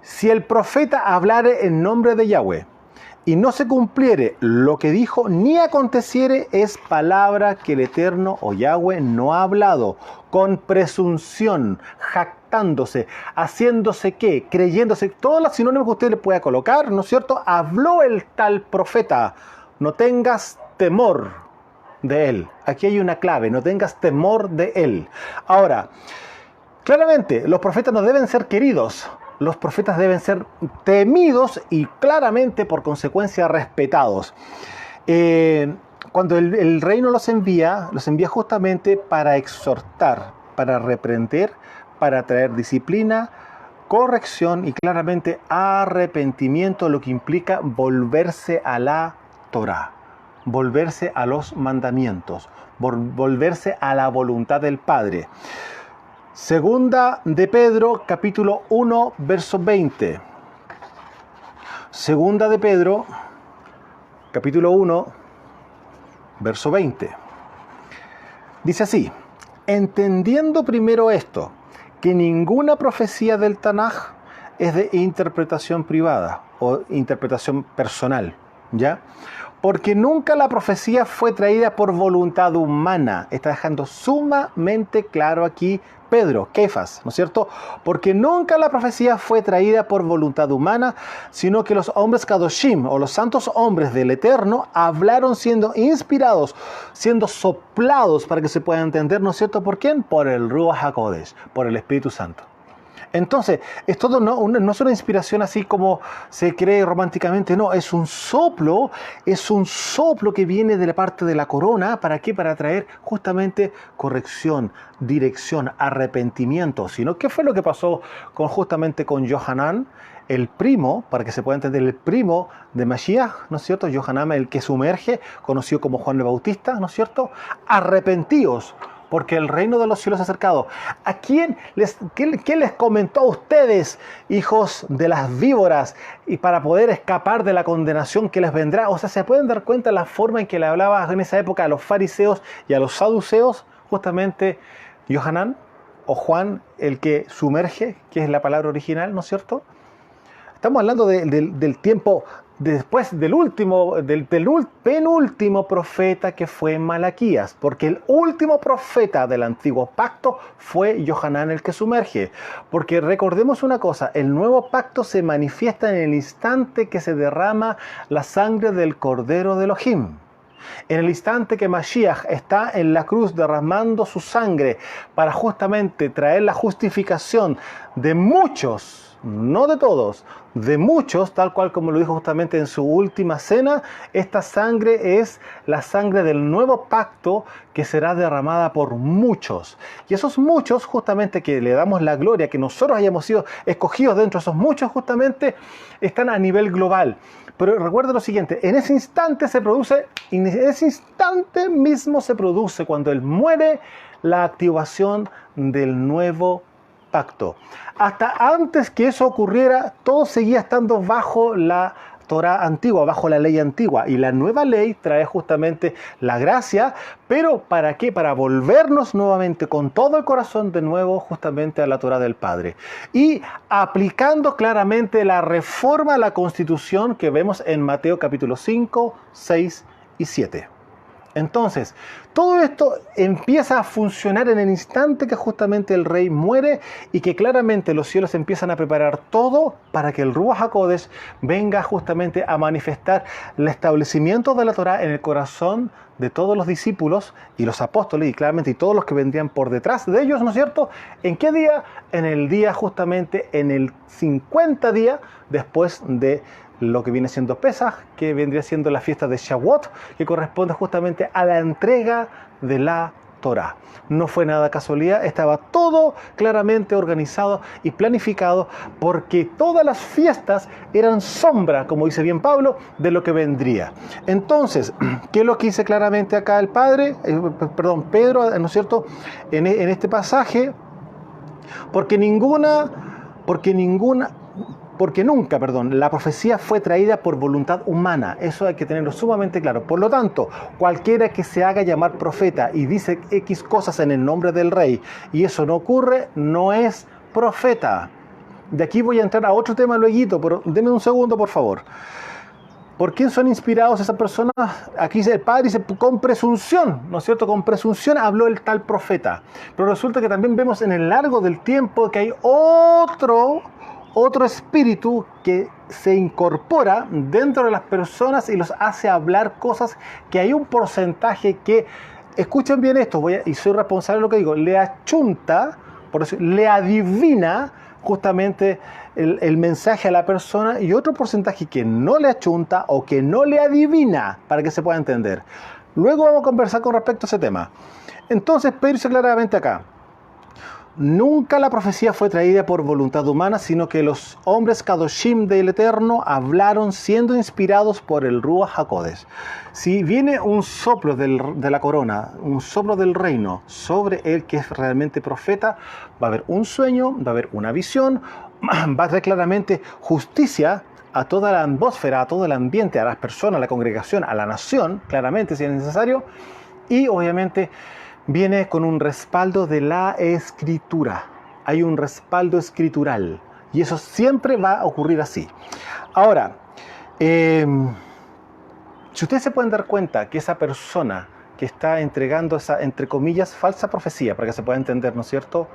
Si el profeta hablare en nombre de Yahweh, y no se cumpliere lo que dijo, ni aconteciere, es palabra que el Eterno o Yahweh no ha hablado, con presunción, jactándose, haciéndose qué, creyéndose, todos los sinónimos que usted le pueda colocar, ¿no es cierto? Habló el tal profeta, no tengas temor de él. Aquí hay una clave, no tengas temor de él. Ahora, claramente, los profetas no deben ser queridos. Los profetas deben ser temidos y claramente por consecuencia respetados. Cuando el reino los envía justamente para exhortar, para reprender, para traer disciplina, corrección y claramente arrepentimiento, lo que implica volverse a la Torá, volverse a los mandamientos, volverse a la voluntad del Padre. Segunda de Pedro, capítulo 1, verso 20. Segunda de Pedro, capítulo 1, verso 20. Dice así, entendiendo primero esto, que ninguna profecía del Tanaj es de interpretación privada o interpretación personal, ¿ya? Porque nunca la profecía fue traída por voluntad humana. Está dejando sumamente claro aquí Pedro, Kefas, ¿no es cierto? Porque nunca la profecía fue traída por voluntad humana, sino que los hombres Kadoshim, o los santos hombres del Eterno, hablaron siendo inspirados, siendo soplados, para que se pueda entender, ¿no es cierto? ¿Por quién? Por el Ruach HaKodesh, por el Espíritu Santo. Entonces, es todo, no es una inspiración así como se cree románticamente, no, es un soplo que viene de la parte de la corona. ¿Para qué? Para traer justamente corrección, dirección, arrepentimiento. Sino, ¿qué fue lo que pasó justamente con Yohanan? El primo, para que se pueda entender, el primo de Mashiach, ¿no es cierto? Yohanan, el que sumerge, conocido como Juan el Bautista, ¿no es cierto? Arrepentíos, porque el reino de los cielos se ha acercado. ¿A quién qué les comentó a ustedes, hijos de las víboras, y para poder escapar de la condenación que les vendrá? O sea, ¿se pueden dar cuenta de la forma en que le hablaba en esa época a los fariseos y a los saduceos? Justamente Yohanan, o Juan, el que sumerge, que es la palabra original, ¿no es cierto? Estamos hablando del tiempo después del penúltimo profeta, que fue Malaquías, porque el último profeta del antiguo pacto fue Yohanan, el que sumerge. Porque recordemos una cosa, el nuevo pacto se manifiesta en el instante que se derrama la sangre del Cordero de Elohim. En el instante que Mashiach está en la cruz derramando su sangre para justamente traer la justificación de muchos, no de todos, de muchos, tal cual como lo dijo justamente en su última cena, esta sangre es la sangre del nuevo pacto que será derramada por muchos. Y esos muchos, justamente, que le damos la gloria, que nosotros hayamos sido escogidos dentro de esos muchos, justamente, están a nivel global. Pero recuerda lo siguiente, en ese instante mismo se produce, cuando Él muere, la activación del nuevo pacto. Hasta antes que eso ocurriera, todo seguía estando bajo la Torá antigua, bajo la ley antigua. Y la nueva ley trae justamente la gracia, pero ¿para qué? Para volvernos nuevamente con todo el corazón de nuevo justamente a la Torá del Padre. Y aplicando claramente la reforma a la Constitución que vemos en Mateo capítulo 5, 6 y 7. Entonces, todo esto empieza a funcionar en el instante que justamente el rey muere y que claramente los cielos empiezan a preparar todo para que el Ruach HaKodesh venga justamente a manifestar el establecimiento de la Torá en el corazón de todos los discípulos y los apóstoles, y claramente y todos los que vendrían por detrás de ellos, ¿no es cierto? ¿En qué día? En el día justamente, en el 50 día después de lo que viene siendo Pesaj, que vendría siendo la fiesta de Shavuot, que corresponde justamente a la entrega de la Torá. No fue nada casualidad, estaba todo claramente organizado y planificado, porque todas las fiestas eran sombra, como dice bien Pablo, de lo que vendría. Entonces, ¿qué es lo que dice claramente acá el Pedro, ¿no es cierto? En este pasaje, porque nunca, la profecía fue traída por voluntad humana. Eso hay que tenerlo sumamente claro. Por lo tanto, cualquiera que se haga llamar profeta y dice X cosas en el nombre del rey, y eso no ocurre, no es profeta. De aquí voy a entrar a otro tema luego, pero denme un segundo, por favor. ¿Por quién son inspirados esas personas? Aquí dice el Padre, dice con presunción, ¿no es cierto? Con presunción habló el tal profeta. Pero resulta que también vemos en el largo del tiempo que hay otro espíritu que se incorpora dentro de las personas y los hace hablar cosas que hay un porcentaje que, escuchen bien esto, y soy responsable de lo que digo, le achunta, por eso, le adivina justamente el mensaje a la persona, y otro porcentaje que no le achunta o que no le adivina, para que se pueda entender. Luego vamos a conversar con respecto a ese tema. Entonces Pedro dice claramente acá: nunca la profecía fue traída por voluntad humana, sino que los hombres Kadoshim del Eterno hablaron siendo inspirados por el Ruach HaKodesh. Si viene un soplo de la corona, un soplo del reino sobre el que es realmente profeta, va a haber un sueño, va a haber una visión, va a traer claramente justicia a toda la atmósfera, a todo el ambiente, a las personas, a la congregación, a la nación, claramente si es necesario, y obviamente viene con un respaldo de la escritura. Hay un respaldo escritural. Y eso siempre va a ocurrir así. Ahora, si ustedes se pueden dar cuenta que esa persona que está entregando esa, entre comillas, falsa profecía, para que se pueda entender, ¿no es cierto?,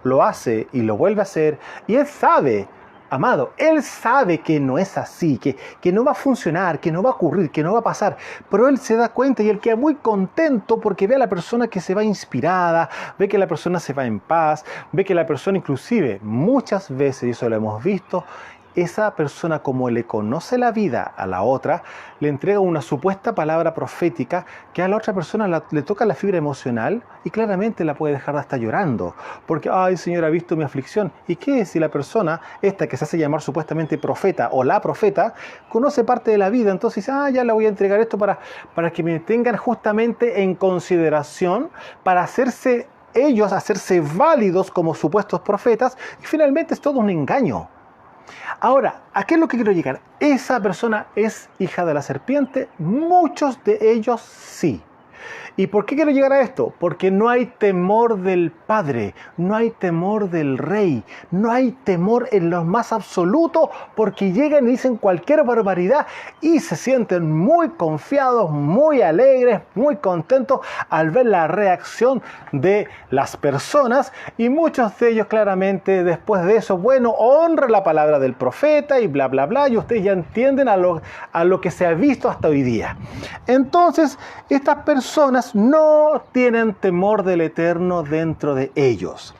lo hace y lo vuelve a hacer, y él sabe Amado, él sabe que no es así, que no va a funcionar, que no va a ocurrir, que no va a pasar, pero él se da cuenta y él queda muy contento porque ve a la persona que se va inspirada, ve que la persona se va en paz, ve que la persona inclusive muchas veces, y eso lo hemos visto, esa persona como le conoce la vida a la otra, le entrega una supuesta palabra profética que a la otra persona le toca la fibra emocional y claramente la puede dejar hasta llorando. Porque, ay Señor, ha visto mi aflicción. ¿Y qué es si la persona, esta que se hace llamar supuestamente profeta o la profeta, conoce parte de la vida? Entonces dice, ya le voy a entregar esto para que me tengan justamente en consideración, para hacerse válidos como supuestos profetas, y finalmente es todo un engaño. Ahora, ¿a qué es lo que quiero llegar? ¿Esa persona es hija de la serpiente? Muchos de ellos sí. ¿Y por qué quiero llegar a esto? Porque no hay temor del Padre, no hay temor del Rey, no hay temor en lo más absoluto, porque llegan y dicen cualquier barbaridad y se sienten muy confiados, muy alegres, muy contentos al ver la reacción de las personas, y muchos de ellos claramente después de eso, bueno, honra la palabra del profeta y bla bla bla, y ustedes ya entienden a lo que se ha visto hasta hoy día. Entonces, estas personas no tienen temor del Eterno dentro de ellos.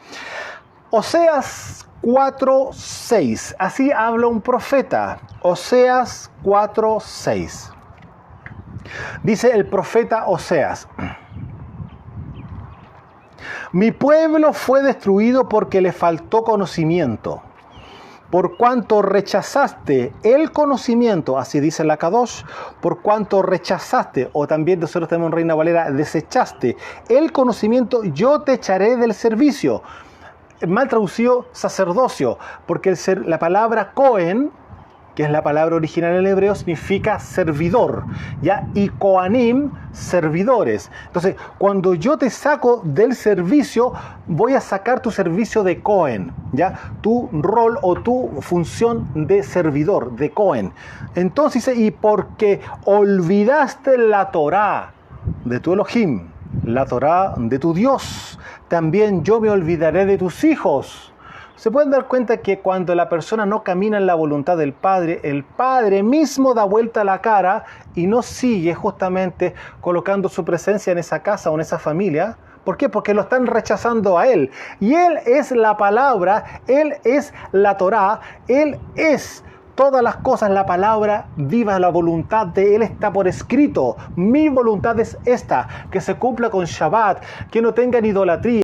Oseas 4:6. Así habla un profeta. Oseas 4:6. Dice el profeta Oseas: mi pueblo fue destruido porque le faltó conocimiento. Por cuanto rechazaste el conocimiento, así dice la Kadosh, por cuanto rechazaste, o también nosotros tenemos en Reina Valera, desechaste el conocimiento, yo te echaré del servicio. Mal traducido, sacerdocio, porque la palabra Cohen, que es la palabra original en hebreo, significa servidor, ¿ya? Y Kohanim, servidores. Entonces, cuando yo te saco del servicio, voy a sacar tu servicio de Cohen, ¿ya? Tu rol o tu función de servidor, de Cohen. Entonces dice, y porque olvidaste la Torá de tu Elohim, la Torá de tu Dios, también yo me olvidaré de tus hijos. Se pueden dar cuenta que cuando la persona no camina en la voluntad del Padre, el Padre mismo da vuelta la cara y no sigue justamente colocando su presencia en esa casa o en esa familia. ¿Por qué? Porque lo están rechazando a Él. Y Él es la palabra, Él es la Torá, Él es todas las cosas, la palabra viva, la voluntad de Él está por escrito. Mi voluntad es esta, que se cumpla con Shabbat, que no tengan idolatría,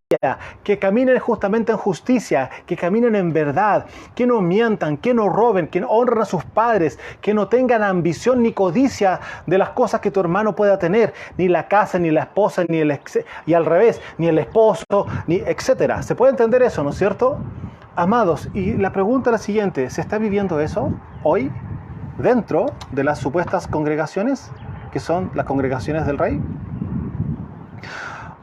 que caminen justamente en justicia, que caminen en verdad, que no mientan, que no roben, que honren a sus padres, que no tengan ambición ni codicia de las cosas que tu hermano pueda tener, ni la casa, ni la esposa, y al revés, ni el esposo, ni etcétera. ¿Se puede entender eso, no es cierto? Amados, y la pregunta es la siguiente: ¿se está viviendo eso hoy dentro de las supuestas congregaciones que son las congregaciones del Rey?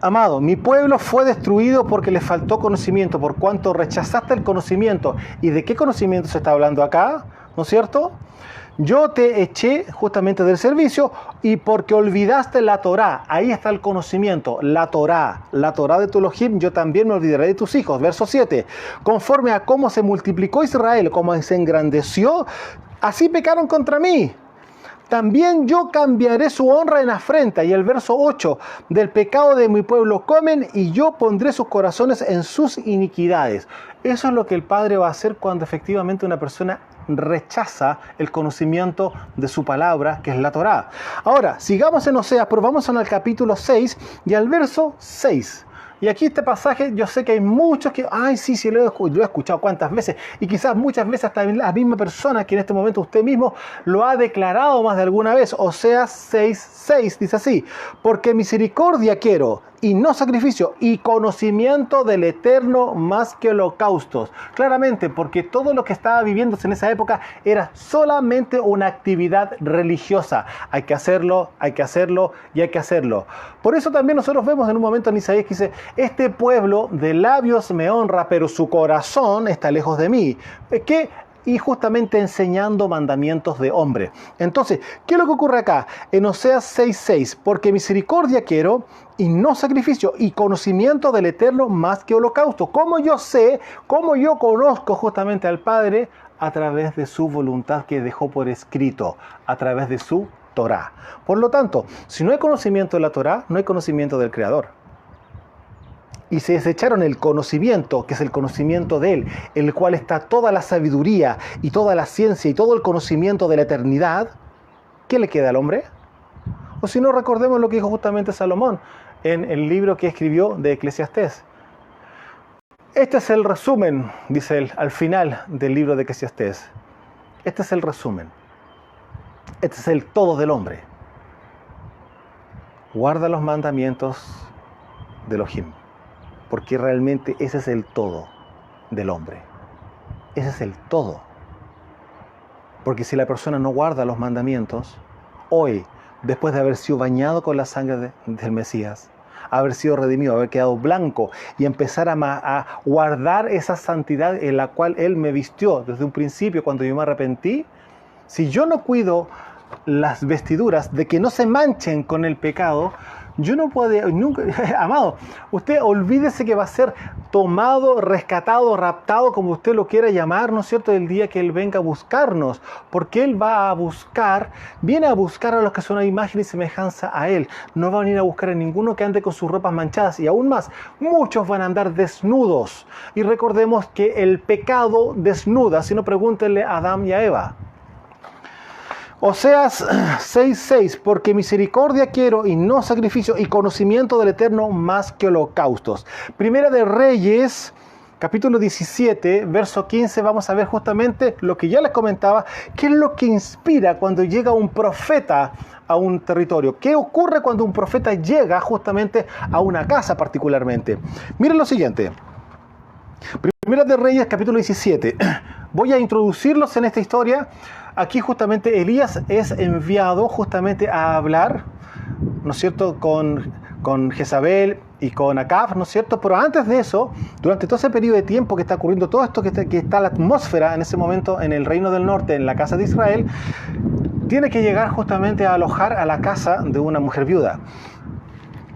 Amado, mi pueblo fue destruido porque le faltó conocimiento, por cuanto rechazaste el conocimiento. ¿Y de qué conocimiento se está hablando acá? ¿No es cierto? Yo te eché justamente del servicio y porque olvidaste la Torá. Ahí está el conocimiento, la Torá de tu Elohim, yo también me olvidaré de tus hijos. Verso 7. Conforme a cómo se multiplicó Israel, cómo se engrandeció, así pecaron contra mí. También yo cambiaré su honra en afrenta. Y el verso 8, del pecado de mi pueblo comen y yo pondré sus corazones en sus iniquidades. Eso es lo que el Padre va a hacer cuando efectivamente una persona rechaza el conocimiento de su palabra, que es la Torá. Ahora, sigamos en Oseas, pero vamos al capítulo 6 y al verso 6. Y aquí este pasaje, yo sé que hay muchos que, sí, lo he escuchado cuántas veces, y quizás muchas veces hasta la misma persona que en este momento usted mismo lo ha declarado más de alguna vez. Oseas 6:6 dice así: porque misericordia quiero y no sacrificio, y conocimiento del Eterno más que holocaustos. Claramente, porque todo lo que estaba viviéndose en esa época era solamente una actividad religiosa. Hay que hacerlo y hay que hacerlo. Por eso también nosotros vemos en un momento en Isaías que dice: este pueblo de labios me honra, pero su corazón está lejos de mí. Y justamente enseñando mandamientos de hombre. Entonces, ¿qué es lo que ocurre acá? En Oseas 6:6, porque misericordia quiero y no sacrificio, y conocimiento del Eterno más que holocausto. ¿Cómo yo sé, cómo yo conozco justamente al Padre? a través de su voluntad que dejó por escrito, a través de su Torá. Por lo tanto, si no hay conocimiento de la Torá, no hay conocimiento del Creador. Y se desecharon el conocimiento, que es el conocimiento de Él, en el cual está toda la sabiduría y toda la ciencia y todo el conocimiento de la eternidad, ¿qué le queda al hombre? O si no, recordemos lo que dijo justamente Salomón en el libro que escribió de Eclesiastés. Este es el resumen, dice él, al final del libro de Eclesiastés. Este es el resumen. Este es el todo del hombre. Guarda los mandamientos de Elohim, porque realmente ese es el todo del hombre. Ese es el todo. Porque si la persona no guarda los mandamientos, hoy, después de haber sido bañado con la sangre del Mesías, haber sido redimido, haber quedado blanco y empezar a guardar esa santidad en la cual Él me vistió desde un principio cuando yo me arrepentí, si yo no cuido las vestiduras de que no se manchen con el pecado, yo no puedo, nunca, amado, usted olvídese que va a ser tomado, rescatado, raptado, como usted lo quiera llamar, ¿no es cierto?, el día que Él venga a buscarnos, porque Él va a buscar, viene a buscar a los que son a imagen y semejanza a Él, no va a venir a buscar a ninguno que ande con sus ropas manchadas, y aún más, muchos van a andar desnudos, y recordemos que el pecado desnuda, si no pregúntenle a Adán y a Eva. Oseas 6:6, porque misericordia quiero y no sacrificio, y conocimiento del Eterno más que holocaustos. Primera de Reyes, capítulo 17, verso 15, vamos a ver justamente lo que ya les comentaba, qué es lo que inspira cuando llega un profeta a un territorio. ¿Qué ocurre cuando un profeta llega justamente a una casa particularmente? Miren lo siguiente. Primera de Reyes, capítulo 17. Voy a introducirlos en esta historia. Aquí justamente Elías es enviado justamente a hablar, ¿no es cierto?, con Jezabel y con Acab, ¿no es cierto? Pero antes de eso, durante todo ese periodo de tiempo que está ocurriendo todo esto, que está la atmósfera en ese momento en el Reino del Norte, en la casa de Israel, tiene que llegar justamente a alojar a la casa de una mujer viuda.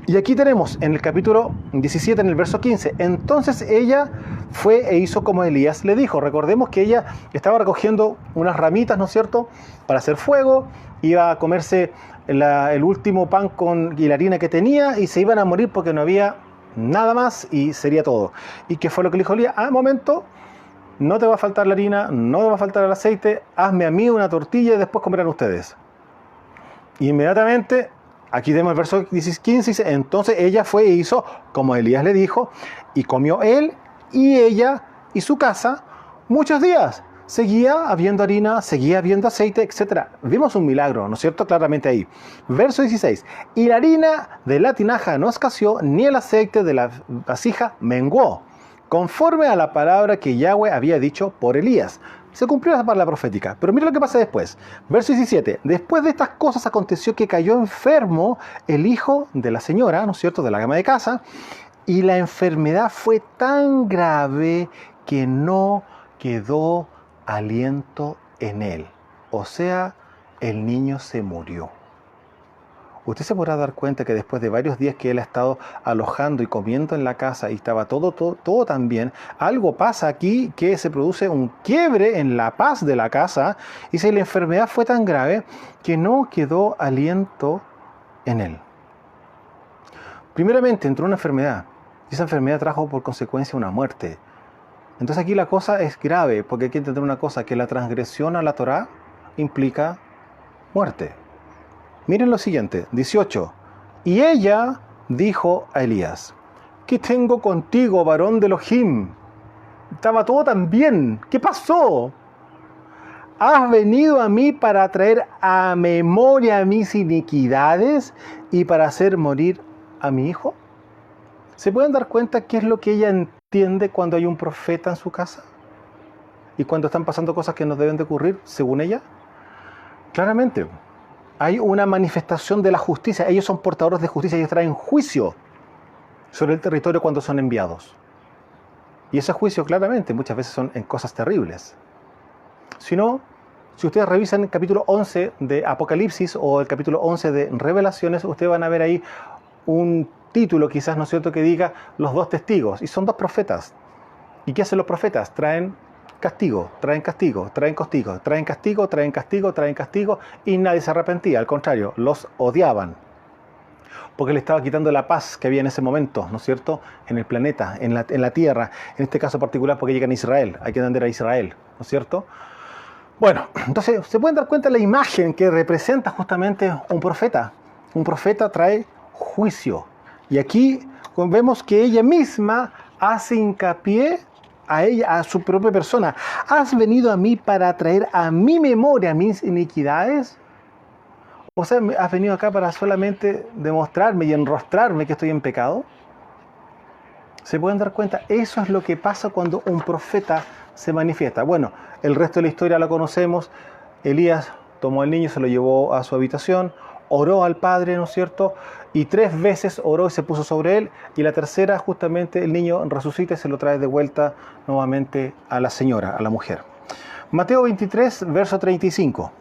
Y aquí tenemos en el capítulo 17, en el verso 15, entonces ella fue e hizo como Elías le dijo. Recordemos que ella estaba recogiendo unas ramitas, ¿no es cierto?, para hacer fuego, iba a comerse el último pan y la harina que tenía y se iban a morir porque no había nada más y sería todo. ¿Y qué fue lo que le dijo Elías? Momento, no te va a faltar la harina, no te va a faltar el aceite, hazme a mí una tortilla y después comerán ustedes. Y inmediatamente, aquí tenemos el verso 15, dice, entonces ella fue e hizo como Elías le dijo, y comió él y ella y su casa muchos días. Seguía habiendo harina, seguía habiendo aceite, etc. Vimos un milagro, ¿no es cierto?, claramente ahí. Verso 16, y la harina de la tinaja no escaseó, ni el aceite de la vasija menguó, conforme a la palabra que Yahweh había dicho por Elías. Se cumplió esa palabra profética. Pero mira lo que pasa después. Verso 17. Después de estas cosas aconteció que cayó enfermo el hijo de la señora, ¿no es cierto?, de la ama de casa, y la enfermedad fue tan grave que no quedó aliento en él. O sea, el niño se murió. Usted se podrá dar cuenta que después de varios días que él ha estado alojando y comiendo en la casa y estaba todo tan bien, algo pasa aquí que se produce un quiebre en la paz de la casa y si la enfermedad fue tan grave que no quedó aliento en él. Primeramente entró una enfermedad y esa enfermedad trajo por consecuencia una muerte. Entonces aquí la cosa es grave porque hay que entender una cosa, que la transgresión a la Torá implica muerte. Miren lo siguiente, 18. Y ella dijo a Elías, ¿qué tengo contigo, varón de Elohim? Estaba todo tan bien. ¿Qué pasó? ¿Has venido a mí para traer a memoria mis iniquidades y para hacer morir a mi hijo? ¿Se pueden dar cuenta qué es lo que ella entiende cuando hay un profeta en su casa? ¿Y cuando están pasando cosas que no deben de ocurrir, según ella? Claramente. Hay una manifestación de la justicia. Ellos son portadores de justicia. Ellos traen juicio sobre el territorio cuando son enviados. Y ese juicio, claramente, muchas veces son en cosas terribles. Si no, si ustedes revisan el capítulo 11 de Apocalipsis o el capítulo 11 de Revelaciones, ustedes van a ver ahí un título, quizás, ¿no es cierto?, que diga los dos testigos. Y son dos profetas. ¿Y qué hacen los profetas? Traen castigo, traen castigo, traen castigo, traen castigo, traen castigo, traen castigo, y nadie se arrepentía, al contrario, los odiaban. Porque le estaba quitando la paz que había en ese momento, ¿no es cierto?, en el planeta, en la tierra, en este caso particular porque llegan a Israel, hay que entender a Israel, ¿no es cierto? Bueno, entonces se pueden dar cuenta de la imagen que representa justamente un profeta. Un profeta trae juicio. Y aquí vemos que ella misma hace hincapié a ella, a su propia persona. ¿Has venido a mí para traer a mi memoria mis iniquidades? O sea, ¿has venido acá para solamente demostrarme y enrostrarme que estoy en pecado? ¿Se pueden dar cuenta? Eso es lo que pasa cuando un profeta se manifiesta. Bueno, el resto de la historia la conocemos. Elías tomó al niño, se lo llevó a su habitación, oró al padre, ¿no es cierto? Y 3 veces oró y se puso sobre él. Y la tercera, justamente, el niño resucita y se lo trae de vuelta nuevamente a la señora, a la mujer. Mateo 23, verso 35.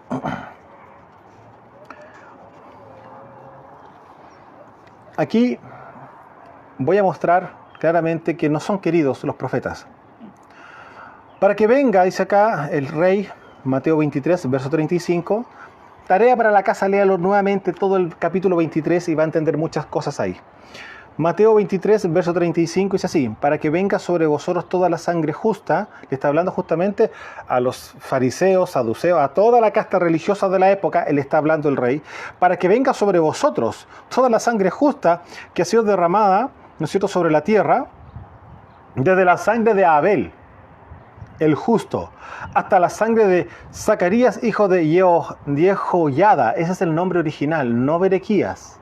Aquí voy a mostrar claramente que no son queridos los profetas. Para que venga, dice acá el rey, Mateo 23, verso 35, tarea para la casa, léalo nuevamente todo el capítulo 23 y va a entender muchas cosas ahí. Mateo 23, verso 35 dice así: para que venga sobre vosotros toda la sangre justa, le está hablando justamente a los fariseos, saduceos, a toda la casta religiosa de la época, él está hablando el rey, para que venga sobre vosotros toda la sangre justa que ha sido derramada, ¿no es cierto?, sobre la tierra, desde la sangre de Abel, el justo, hasta la sangre de Zacarías, hijo de Jehoiada. Ese es el nombre original, no Berequías.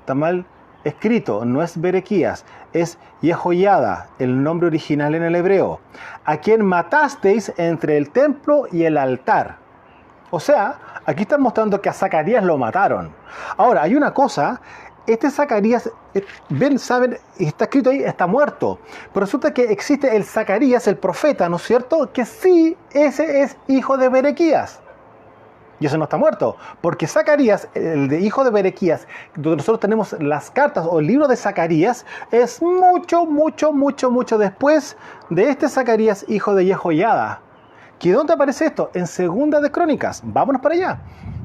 Está mal escrito, no es Berequías, es Jehoiada, el nombre original en el hebreo. A quien matasteis entre el templo y el altar. O sea, aquí están mostrando que a Zacarías lo mataron. Ahora, hay una cosa. Este Zacarías, ven, saben, está escrito ahí, está muerto. Pero resulta que existe el Zacarías, el profeta, ¿no es cierto?, que sí, ese es hijo de Berequías. Y ese no está muerto, porque Zacarías, el de hijo de Berequías, donde nosotros tenemos las cartas o el libro de Zacarías, es mucho después de este Zacarías, hijo de Jehoiada. ¿Y dónde aparece esto? En Segunda de Crónicas. Vámonos para allá,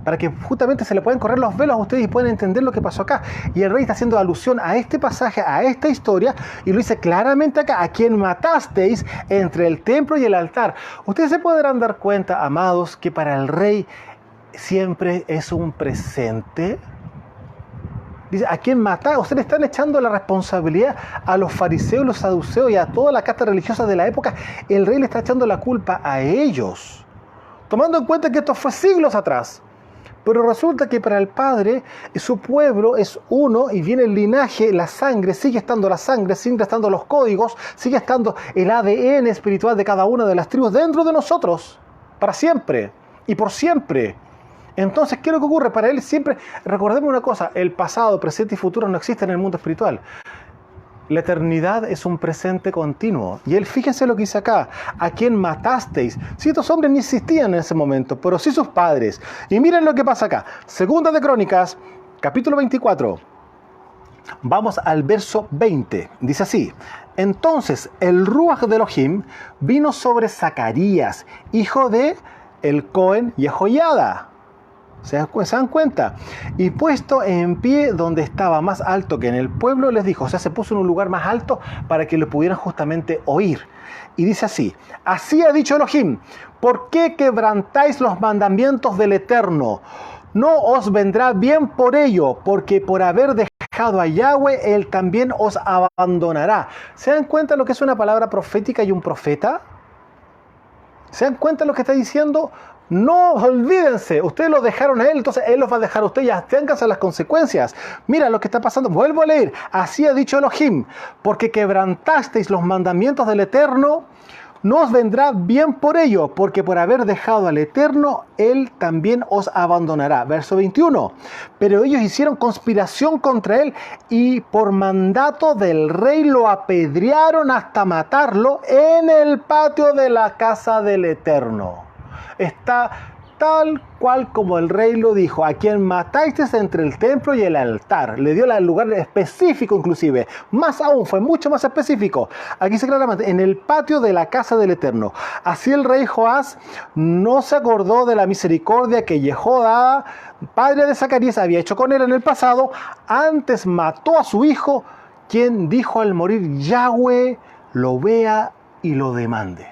para que justamente se le puedan correr los velos a ustedes y puedan entender lo que pasó acá. Y el rey está haciendo alusión a este pasaje, a esta historia, y lo dice claramente acá: a quien matasteis entre el templo y el altar. Ustedes se podrán dar cuenta, amados, que para el rey siempre es un presente. Dice, ¿a quién matar? Ustedes están echando la responsabilidad a los fariseos, los saduceos y a toda la casta religiosa de la época. El rey le está echando la culpa a ellos, tomando en cuenta que esto fue siglos atrás. Pero resulta que para el Padre, su pueblo es uno y viene el linaje, la sangre, sigue estando la sangre, siguen estando los códigos, sigue estando el ADN espiritual de cada una de las tribus dentro de nosotros, para siempre y por siempre. Entonces, ¿qué es lo que ocurre? Para él siempre, recordemos una cosa: el pasado, presente y futuro no existen en el mundo espiritual. La eternidad es un presente continuo. Y él, fíjense lo que dice acá: a quien matasteis. Si estos hombres ni existían en ese momento, pero sí sus padres. Y miren lo que pasa acá. Segunda de Crónicas, capítulo 24. Vamos al verso 20. Dice así: entonces el Ruach de Elohim vino sobre Zacarías, hijo de el Cohen Jehoiada. ¿Se dan cuenta? Y puesto en pie donde estaba más alto que en el pueblo, les dijo, o sea, se puso en un lugar más alto para que lo pudieran justamente oír. Y dice así: así ha dicho Elohim, ¿por qué quebrantáis los mandamientos del Eterno? No os vendrá bien por ello, porque por haber dejado a Yahweh, Él también os abandonará. ¿Se dan cuenta lo que es una palabra profética y un profeta? ¿Se dan cuenta lo que está diciendo? No olvídense, ustedes lo dejaron a Él, entonces Él los va a dejar a ustedes, ya ténganse las consecuencias. Mira lo que está pasando, vuelvo a leer. Así ha dicho Elohim, porque quebrantasteis los mandamientos del Eterno, no os vendrá bien por ello, porque por haber dejado al Eterno, Él también os abandonará. Verso 21. Pero ellos hicieron conspiración contra Él y por mandato del rey lo apedrearon hasta matarlo en el patio de la casa del Eterno. Está tal cual como el rey lo dijo, a quien matasteis entre el templo y el altar. Le dio el lugar específico inclusive, más aún, fue mucho más específico. Aquí dice claramente, en el patio de la casa del Eterno. Así el rey Joás no se acordó de la misericordia que Jehova, padre de Zacarías, había hecho con él en el pasado, antes mató a su hijo, quien dijo al morir, Yahweh lo vea y lo demande.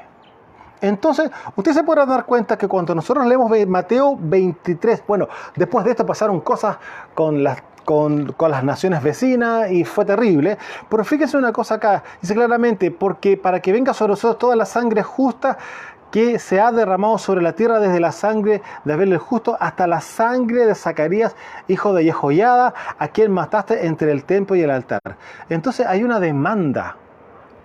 Entonces, usted se podrá dar cuenta que cuando nosotros leemos Mateo 23, bueno, después de esto pasaron cosas con las naciones vecinas y fue terrible, pero fíjese una cosa acá, dice claramente, porque para que venga sobre nosotros toda la sangre justa que se ha derramado sobre la tierra desde la sangre de Abel el justo hasta la sangre de Zacarías, hijo de Jehoiada, a quien mataste entre el templo y el altar. Entonces hay una demanda.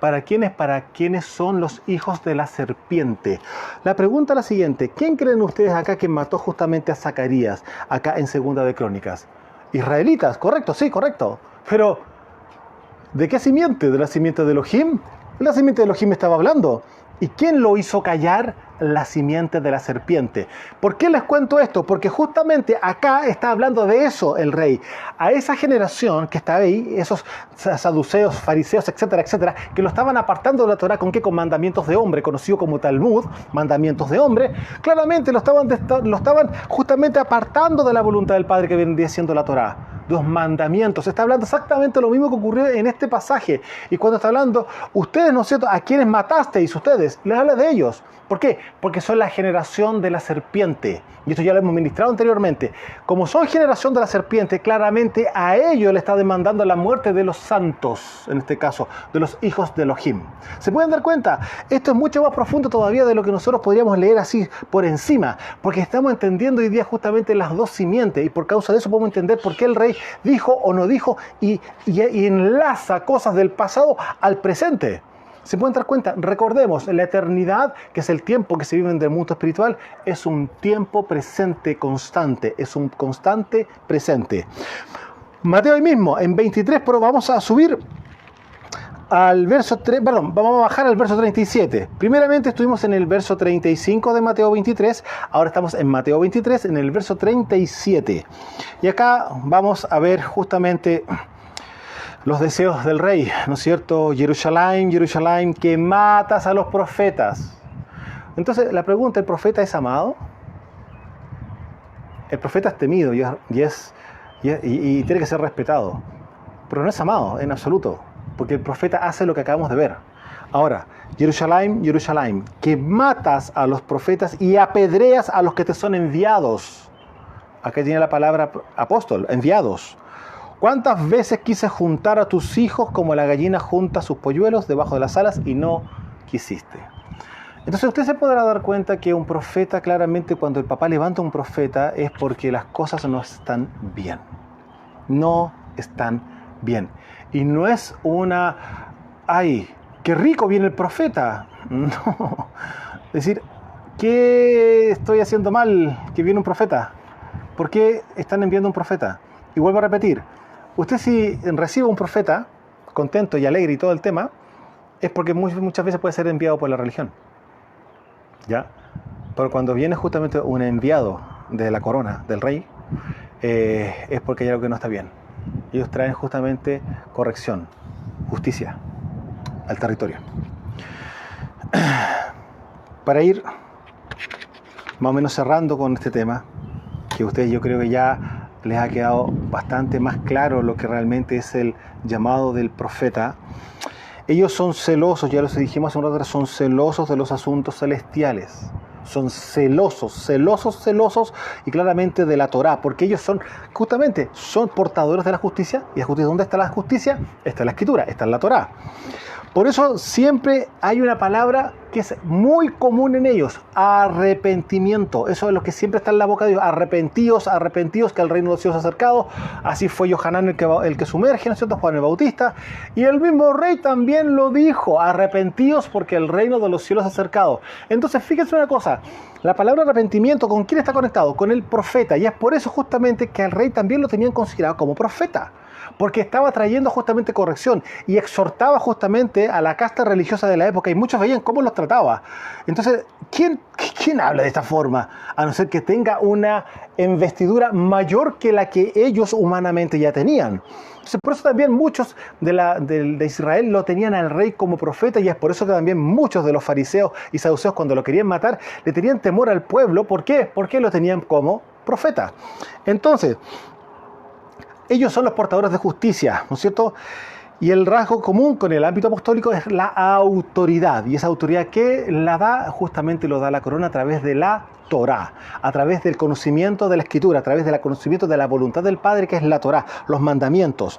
¿Para quiénes son los hijos de la serpiente? La pregunta es la siguiente. ¿Quién creen ustedes acá que mató justamente a Zacarías, acá en Segunda de Crónicas? Israelitas, correcto, sí, correcto. Pero, ¿de qué simiente? ¿De la simiente de Elohim? La simiente de Elohim estaba hablando. ¿Y quién lo hizo callar? La simiente de la serpiente. ¿Por qué les cuento esto? Porque justamente acá está hablando de eso el rey. A esa generación que está ahí, esos saduceos, fariseos, etcétera, etcétera, que lo estaban apartando de la Torah, ¿con qué? Con mandamientos de hombre, conocido como Talmud, mandamientos de hombre. Claramente lo estaban justamente apartando de la voluntad del Padre que viene siendo la Torah. Los mandamientos. Está hablando exactamente lo mismo que ocurrió en este pasaje. Y cuando está hablando, ustedes, ¿no es cierto?, a quienes matasteis, ustedes, les habla de ellos. ¿Por qué? Porque son la generación de la serpiente. Y esto ya lo hemos ministrado anteriormente. Como son generación de la serpiente, claramente a ellos le está demandando la muerte de los santos, en este caso, de los hijos de Elohim. ¿Se pueden dar cuenta? Esto es mucho más profundo todavía de lo que nosotros podríamos leer así por encima, porque estamos entendiendo hoy día justamente las dos simientes, y por causa de eso podemos entender por qué el rey dijo o no dijo y enlaza cosas del pasado al presente. ¿Se pueden dar cuenta? Recordemos, la eternidad, que es el tiempo que se vive en el mundo espiritual, es un tiempo presente constante, es un constante presente. Mateo ahí mismo, en 23, pero vamos a subir al verso 3, perdón, vamos a bajar al verso 37. Primeramente estuvimos en el verso 35 de Mateo 23, ahora estamos en Mateo 23, en el verso 37. Y acá vamos a ver justamente los deseos del rey, ¿no es cierto? Jerusalén, Jerusalén, que matas a los profetas. Entonces la pregunta, ¿el profeta es amado? El profeta es temido y tiene que ser respetado, pero no es amado en absoluto, porque el profeta hace lo que acabamos de ver. Ahora, Jerusalén, Jerusalén, que matas a los profetas y apedreas a los que te son enviados. Acá tiene la palabra apóstol, enviados. ¿Cuántas veces quise juntar a tus hijos como la gallina junta sus polluelos debajo de las alas y no quisiste? Entonces usted se podrá dar cuenta que un profeta, claramente cuando el papá levanta a un profeta es porque las cosas no están bien. No están bien. Y no es ¡ay, qué rico viene el profeta! No. Es decir, ¿qué estoy haciendo mal que viene un profeta? ¿Por qué están enviando un profeta? Y vuelvo a repetir, usted si recibe un profeta contento y alegre y todo el tema, es porque muchas veces puede ser enviado por la religión. ¿Ya? Pero cuando viene justamente un enviado de la corona del rey, es porque hay algo que no está bien. Ellos traen justamente corrección, justicia al territorio. Para ir más o menos cerrando con este tema, que ustedes yo creo que ya les ha quedado bastante más claro lo que realmente es el llamado del profeta. Ellos son celosos, ya lo dijimos hace un rato, son celosos de los asuntos celestiales. Son celosos y claramente de la Torá, porque ellos son portadores de la justicia. ¿Y la justicia dónde está la justicia? Está en la Escritura, está en la Torá. Por eso siempre hay una palabra que es muy común en ellos, arrepentimiento. Eso es lo que siempre está en la boca de Dios. Arrepentíos, que el reino de los cielos ha acercado. Así fue Yohanan el que sumerge, ¿no es cierto? Juan el Bautista. Y el mismo rey también lo dijo, arrepentíos porque el reino de los cielos ha acercado. Entonces fíjense una cosa, la palabra arrepentimiento, ¿con quién está conectado? Con el profeta. Y es por eso justamente que al rey también lo tenían considerado como profeta. porque estaba trayendo justamente corrección y exhortaba justamente a la casta religiosa de la época y muchos veían cómo los trataba. Entonces, ¿quién habla de esta forma? A no ser que tenga una investidura mayor que la que ellos humanamente ya tenían. Entonces, por eso también muchos de Israel lo tenían al rey como profeta, y es por eso que también muchos de los fariseos y saduceos, cuando lo querían matar, le tenían temor al pueblo. ¿Por qué? Porque lo tenían como profeta. Entonces, ellos son los portadores de justicia, ¿no es cierto? Y el rasgo común con el ámbito apostólico es la autoridad. Y esa autoridad que la da, justamente lo da la corona a través de la Torá, a través del conocimiento de la Escritura, a través del conocimiento de la voluntad del Padre, que es la Torá, los mandamientos.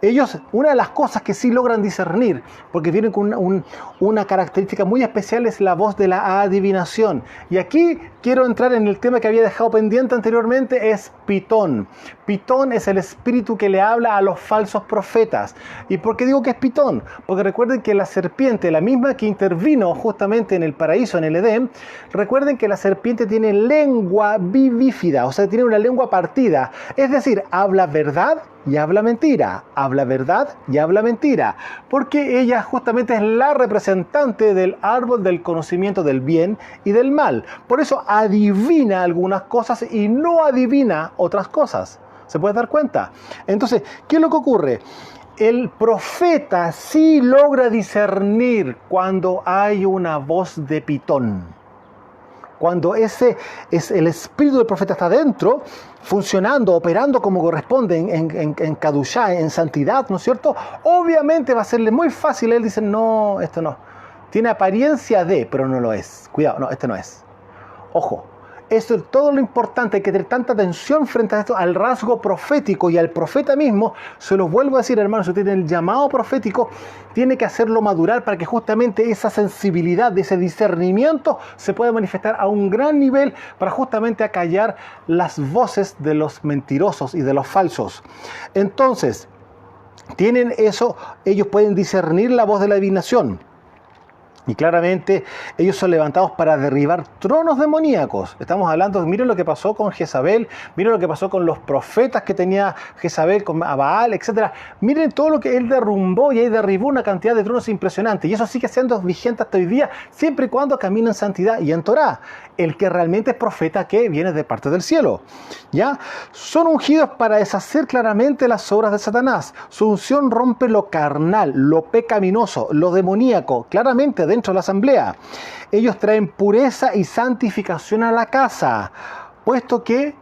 Ellos, una de las cosas que sí logran discernir, porque vienen con una característica muy especial, es la voz de la adivinación. Y aquí quiero entrar en el tema que había dejado pendiente anteriormente, es Pitón. Pitón es el espíritu que le habla a los falsos profetas. ¿Y por qué digo que es Pitón? Porque recuerden que la serpiente, la misma que intervino justamente en el paraíso, en el Edén, recuerden que la serpiente tiene lengua vivífida, o sea, tiene una lengua partida. Es decir, habla verdad y habla mentira, habla verdad y habla mentira, porque ella justamente es la representante del árbol del conocimiento del bien y del mal. Por eso adivina algunas cosas y no adivina otras cosas. ¿Se puede dar cuenta? Entonces, ¿qué es lo que ocurre? El profeta sí logra discernir cuando hay una voz de Pitón. Cuando ese es el espíritu del profeta está dentro, funcionando, operando como corresponde en Kadushá, en santidad, ¿no es cierto? Obviamente va a serle muy fácil. Él dice, no, esto no. Tiene apariencia de, pero no lo es. Cuidado, no, este no es. Ojo. Esto es todo lo importante, hay que tener tanta atención frente a esto, al rasgo profético y al profeta mismo. Se los vuelvo a decir, hermanos, si usted tiene el llamado profético, tiene que hacerlo madurar para que justamente esa sensibilidad, ese discernimiento se pueda manifestar a un gran nivel para justamente acallar las voces de los mentirosos y de los falsos. Entonces, tienen eso, ellos pueden discernir la voz de la adivinación. Y claramente ellos son levantados para derribar tronos demoníacos. Estamos hablando, miren lo que pasó con Jezabel, miren lo que pasó con los profetas que tenía Jezabel, con Baal, etc. Miren todo lo que él derrumbó, y ahí derribó una cantidad de tronos impresionante. Y eso sigue siendo vigente hasta hoy día, siempre y cuando camina en santidad y en Torá. El que realmente es profeta, que viene de parte del cielo. ¿Ya? Son ungidos para deshacer claramente las obras de Satanás. Su unción rompe lo carnal, lo pecaminoso, lo demoníaco, claramente dentro de la asamblea. Ellos traen pureza y santificación a la casa, puesto que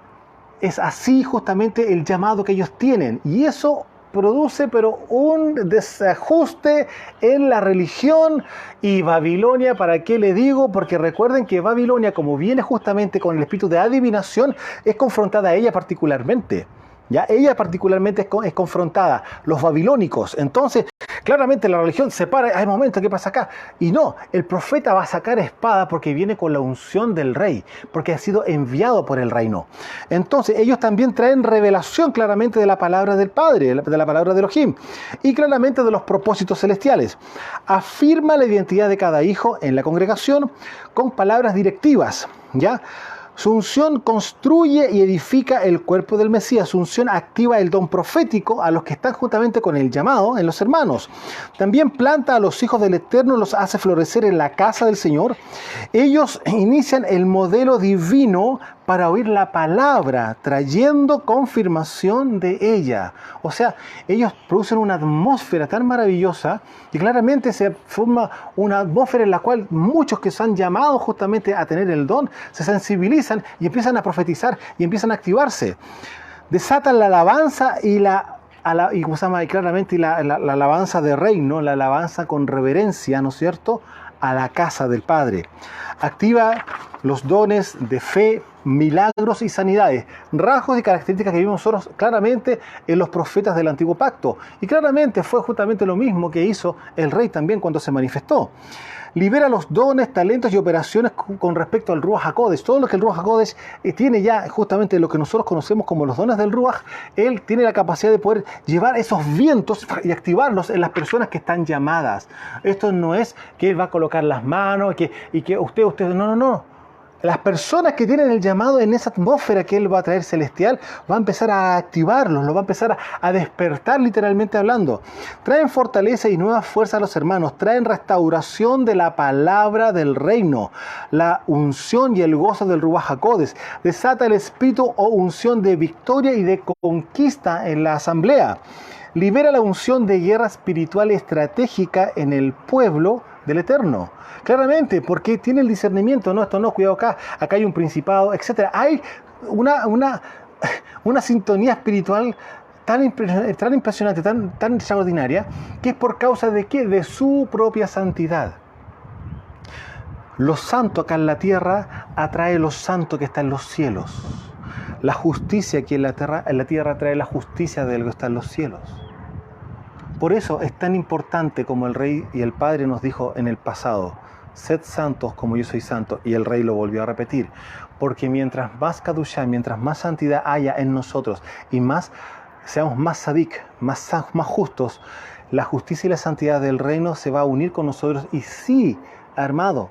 es así justamente el llamado que ellos tienen. Y eso produce pero un desajuste en la religión. Y Babilonia, ¿para qué le digo? Porque recuerden que Babilonia, como viene justamente con el espíritu de adivinación, es confrontada a ella particularmente. ¿Ya? Ella particularmente es confrontada, los babilónicos. Entonces, claramente la religión se para, hay momentos, ¿qué pasa acá? Y no, el profeta va a sacar espada porque viene con la unción del rey, porque ha sido enviado por el reino. Entonces, ellos también traen revelación claramente de la palabra del Padre, de la palabra de Elohim, y claramente de los propósitos celestiales. Afirma la identidad de cada hijo en la congregación con palabras directivas, ¿ya? Su unción construye y edifica el cuerpo del Mesías. Su unción activa el don profético a los que están juntamente con el llamado en los hermanos. También planta a los hijos del Eterno, los hace florecer en la casa del Señor. Ellos inician el modelo divino para oír la palabra, trayendo confirmación de ella. O sea, ellos producen una atmósfera tan maravillosa y claramente se forma una atmósfera en la cual muchos que se han llamado justamente a tener el don se sensibilizan y empiezan a profetizar y empiezan a activarse. Desatan la alabanza y claramente la alabanza de reino, la alabanza con reverencia, ¿no es cierto?, a la casa del Padre. Activa los dones de fe, milagros y sanidades, rasgos y características que vimos nosotros claramente en los profetas del Antiguo Pacto. Y claramente fue justamente lo mismo que hizo el rey también cuando se manifestó. Libera los dones, talentos y operaciones con respecto al Ruach HaKodesh. Todo lo que el Ruach HaKodesh tiene ya, justamente lo que nosotros conocemos como los dones del Ruach, él tiene la capacidad de poder llevar esos vientos y activarlos en las personas que están llamadas. Esto no es que él va a colocar las manos y que usted, no. las personas que tienen el llamado en esa atmósfera que Él va a traer celestial, va a empezar a activarlos, lo va a empezar a despertar literalmente hablando. Traen fortaleza y nueva fuerza a los hermanos, traen restauración de la palabra del reino, la unción y el gozo del Ruach HaKodesh, desata el espíritu o unción de victoria y de conquista en la asamblea. Libera la unción de guerra espiritual estratégica en el pueblo del Eterno. Claramente, porque tiene el discernimiento, no, esto no, cuidado acá hay un principado, etc. Hay una sintonía espiritual tan impresionante, tan extraordinaria, que es por causa de ¿qué? De su propia santidad. Lo santo acá en la tierra atrae lo santo que está en los cielos. La justicia aquí en la tierra trae la justicia de lo que está en los cielos. Por eso es tan importante como el Rey y el Padre nos dijo en el pasado, sed santos como yo soy santo, y el Rey lo volvió a repetir, porque mientras más Kadushá, mientras más santidad haya en nosotros y seamos más sadik, más justos, la justicia y la santidad del reino se va a unir con nosotros y sí, hermano,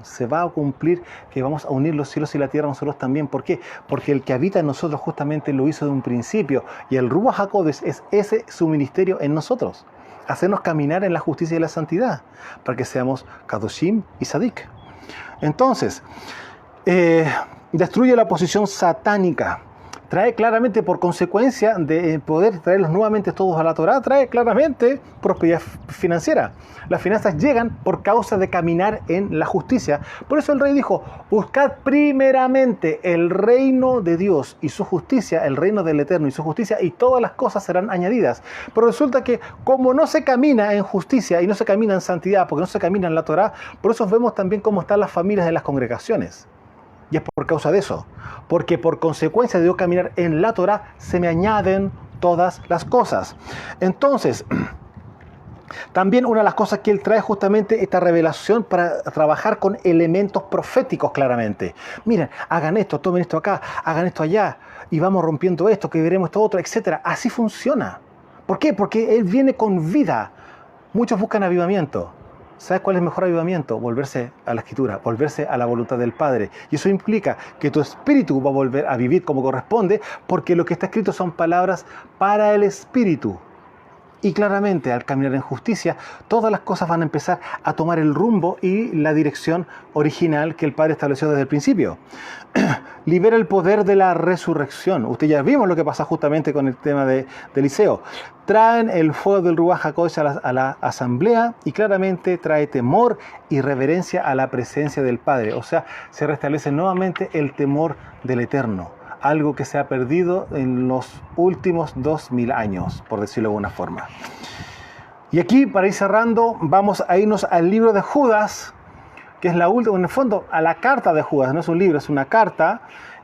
se va a cumplir que vamos a unir los cielos y la tierra nosotros también. ¿Por qué? Porque el que habita en nosotros justamente lo hizo de un principio y el Ruach HaKodesh es ese su ministerio en nosotros. Hacernos caminar en la justicia y la santidad para que seamos Kadoshim y Sadik. Entonces, destruye la oposición satánica. Trae claramente por consecuencia de poder traerlos nuevamente todos a la Torá, trae claramente prosperidad financiera. Las finanzas llegan por causa de caminar en la justicia. Por eso el Rey dijo, buscad primeramente el reino de Dios y su justicia, el reino del Eterno y su justicia, y todas las cosas serán añadidas. Pero resulta que como no se camina en justicia y no se camina en santidad, porque no se camina en la Torá, por eso vemos también cómo están las familias de las congregaciones. Y es por causa de eso, porque por consecuencia de yo caminar en la Torá, se me añaden todas las cosas. Entonces, también una de las cosas que él trae justamente esta revelación para trabajar con elementos proféticos claramente. Miren, hagan esto, tomen esto acá, hagan esto allá, y vamos rompiendo esto, que veremos esto otro, etc. Así funciona. ¿Por qué? Porque él viene con vida. Muchos buscan avivamiento. ¿Sabes cuál es el mejor avivamiento? Volverse a la Escritura, volverse a la voluntad del Padre. Y eso implica que tu espíritu va a volver a vivir como corresponde, porque lo que está escrito son palabras para el espíritu. Y claramente, al caminar en justicia, todas las cosas van a empezar a tomar el rumbo y la dirección original que el Padre estableció desde el principio. Libera el poder de la resurrección. Usted ya vimos lo que pasa justamente con el tema de Eliseo. Traen el fuego del Ruach HaKodesh a la asamblea y claramente trae temor y reverencia a la presencia del Padre. O sea, se restablece nuevamente el temor del Eterno. Algo que se ha perdido en los últimos 2000 años, por decirlo de alguna forma. Y aquí, para ir cerrando, vamos a irnos al libro de Judas, que es la última, en el fondo, a la carta de Judas. No es un libro, es una carta,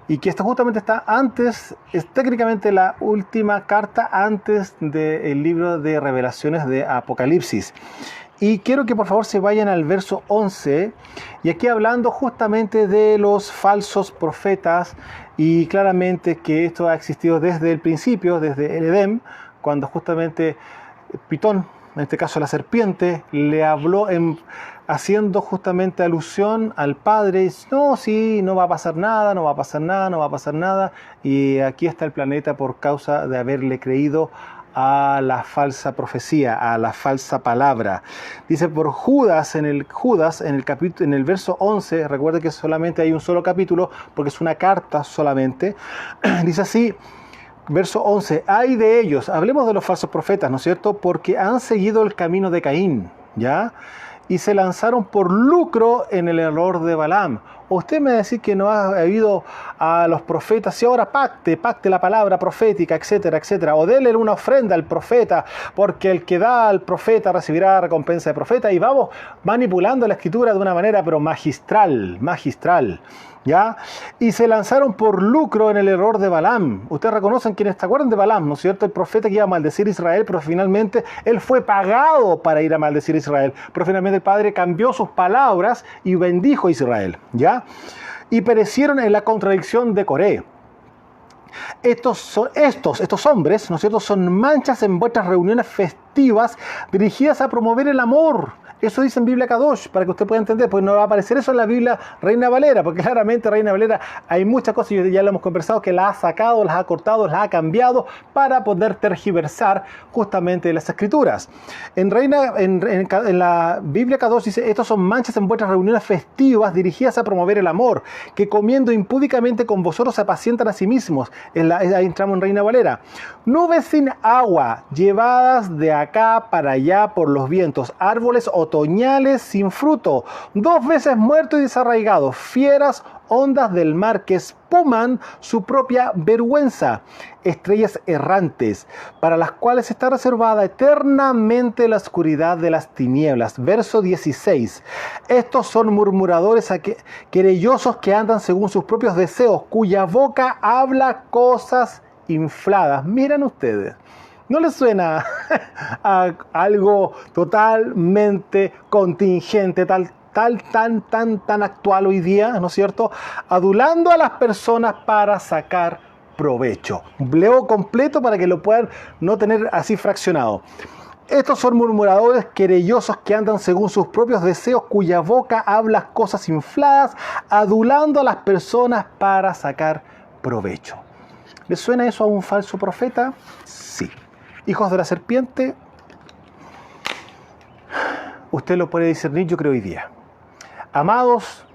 y que esto justamente está antes, es técnicamente la última carta antes del libro de Revelaciones de Apocalipsis. Y quiero que por favor se vayan al verso 11, y aquí hablando justamente de los falsos profetas, y claramente que esto ha existido desde el principio, desde el Edén, cuando justamente Pitón, en este caso la serpiente, le habló haciendo justamente alusión al Padre. No, sí, no va a pasar nada, no va a pasar nada, no va a pasar nada, y aquí está el planeta por causa de haberle creído a la falsa profecía, a la falsa palabra. Dice por Judas en el verso 11, recuerde que solamente hay un solo capítulo porque es una carta solamente. Dice así, verso 11, ay de ellos, hablemos de los falsos profetas, ¿no es cierto? Porque han seguido el camino de Caín, ¿ya? Y se lanzaron por lucro en el error de Balaam. Usted me va a decir que no ha oído a los profetas y ahora pacte la palabra profética, etcétera, etcétera. O déle una ofrenda al profeta, porque el que da al profeta recibirá recompensa de profeta. Y vamos manipulando la escritura de una manera pero magistral. ¿Ya? Y se lanzaron por lucro en el error de Balaam. Ustedes reconocen quienes se acuerdan de Balaam, ¿no es cierto? El profeta que iba a maldecir a Israel, pero finalmente él fue pagado para ir a maldecir a Israel. Pero finalmente el Padre cambió sus palabras y bendijo a Israel, ¿ya? Y perecieron en la contradicción de Coré. Estos hombres, ¿no es cierto?, son manchas en vuestras reuniones festivas dirigidas a promover el amor Eso dice en Biblia Kadosh, para que usted pueda entender, pues no va a aparecer eso en la Biblia Reina Valera, porque claramente Reina Valera hay muchas cosas, y ya lo hemos conversado, que las ha sacado, las ha cortado, las ha cambiado para poder tergiversar justamente las escrituras. En la Biblia Kadosh dice, estos son manchas en vuestras reuniones festivas dirigidas a promover el amor, que comiendo impúdicamente con vosotros se apacientan a sí mismos. Ahí entramos en Reina Valera. Nubes sin agua, llevadas de acá para allá por los vientos, árboles otoñales sin fruto, 2 veces muertos y desarraigados, fieras ondas del mar que espuman su propia vergüenza, estrellas errantes, para las cuales está reservada eternamente la oscuridad de las tinieblas. Verso 16. Estos son murmuradores querellosos que andan según sus propios deseos, cuya boca habla cosas infladas. Miren ustedes. ¿No les suena a algo totalmente contingente, tan actual hoy día, ¿no es cierto? Adulando a las personas para sacar provecho. Leo completo para que lo puedan no tener así fraccionado. Estos son murmuradores querellosos que andan según sus propios deseos, cuya boca habla cosas infladas, adulando a las personas para sacar provecho. ¿Les suena eso a un falso profeta? Sí. Hijos de la serpiente, usted lo puede discernir, yo creo, hoy día. Amados,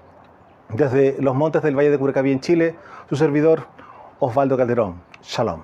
desde los montes del Valle de Curacaví en Chile, su servidor Osvaldo Calderón. Shalom.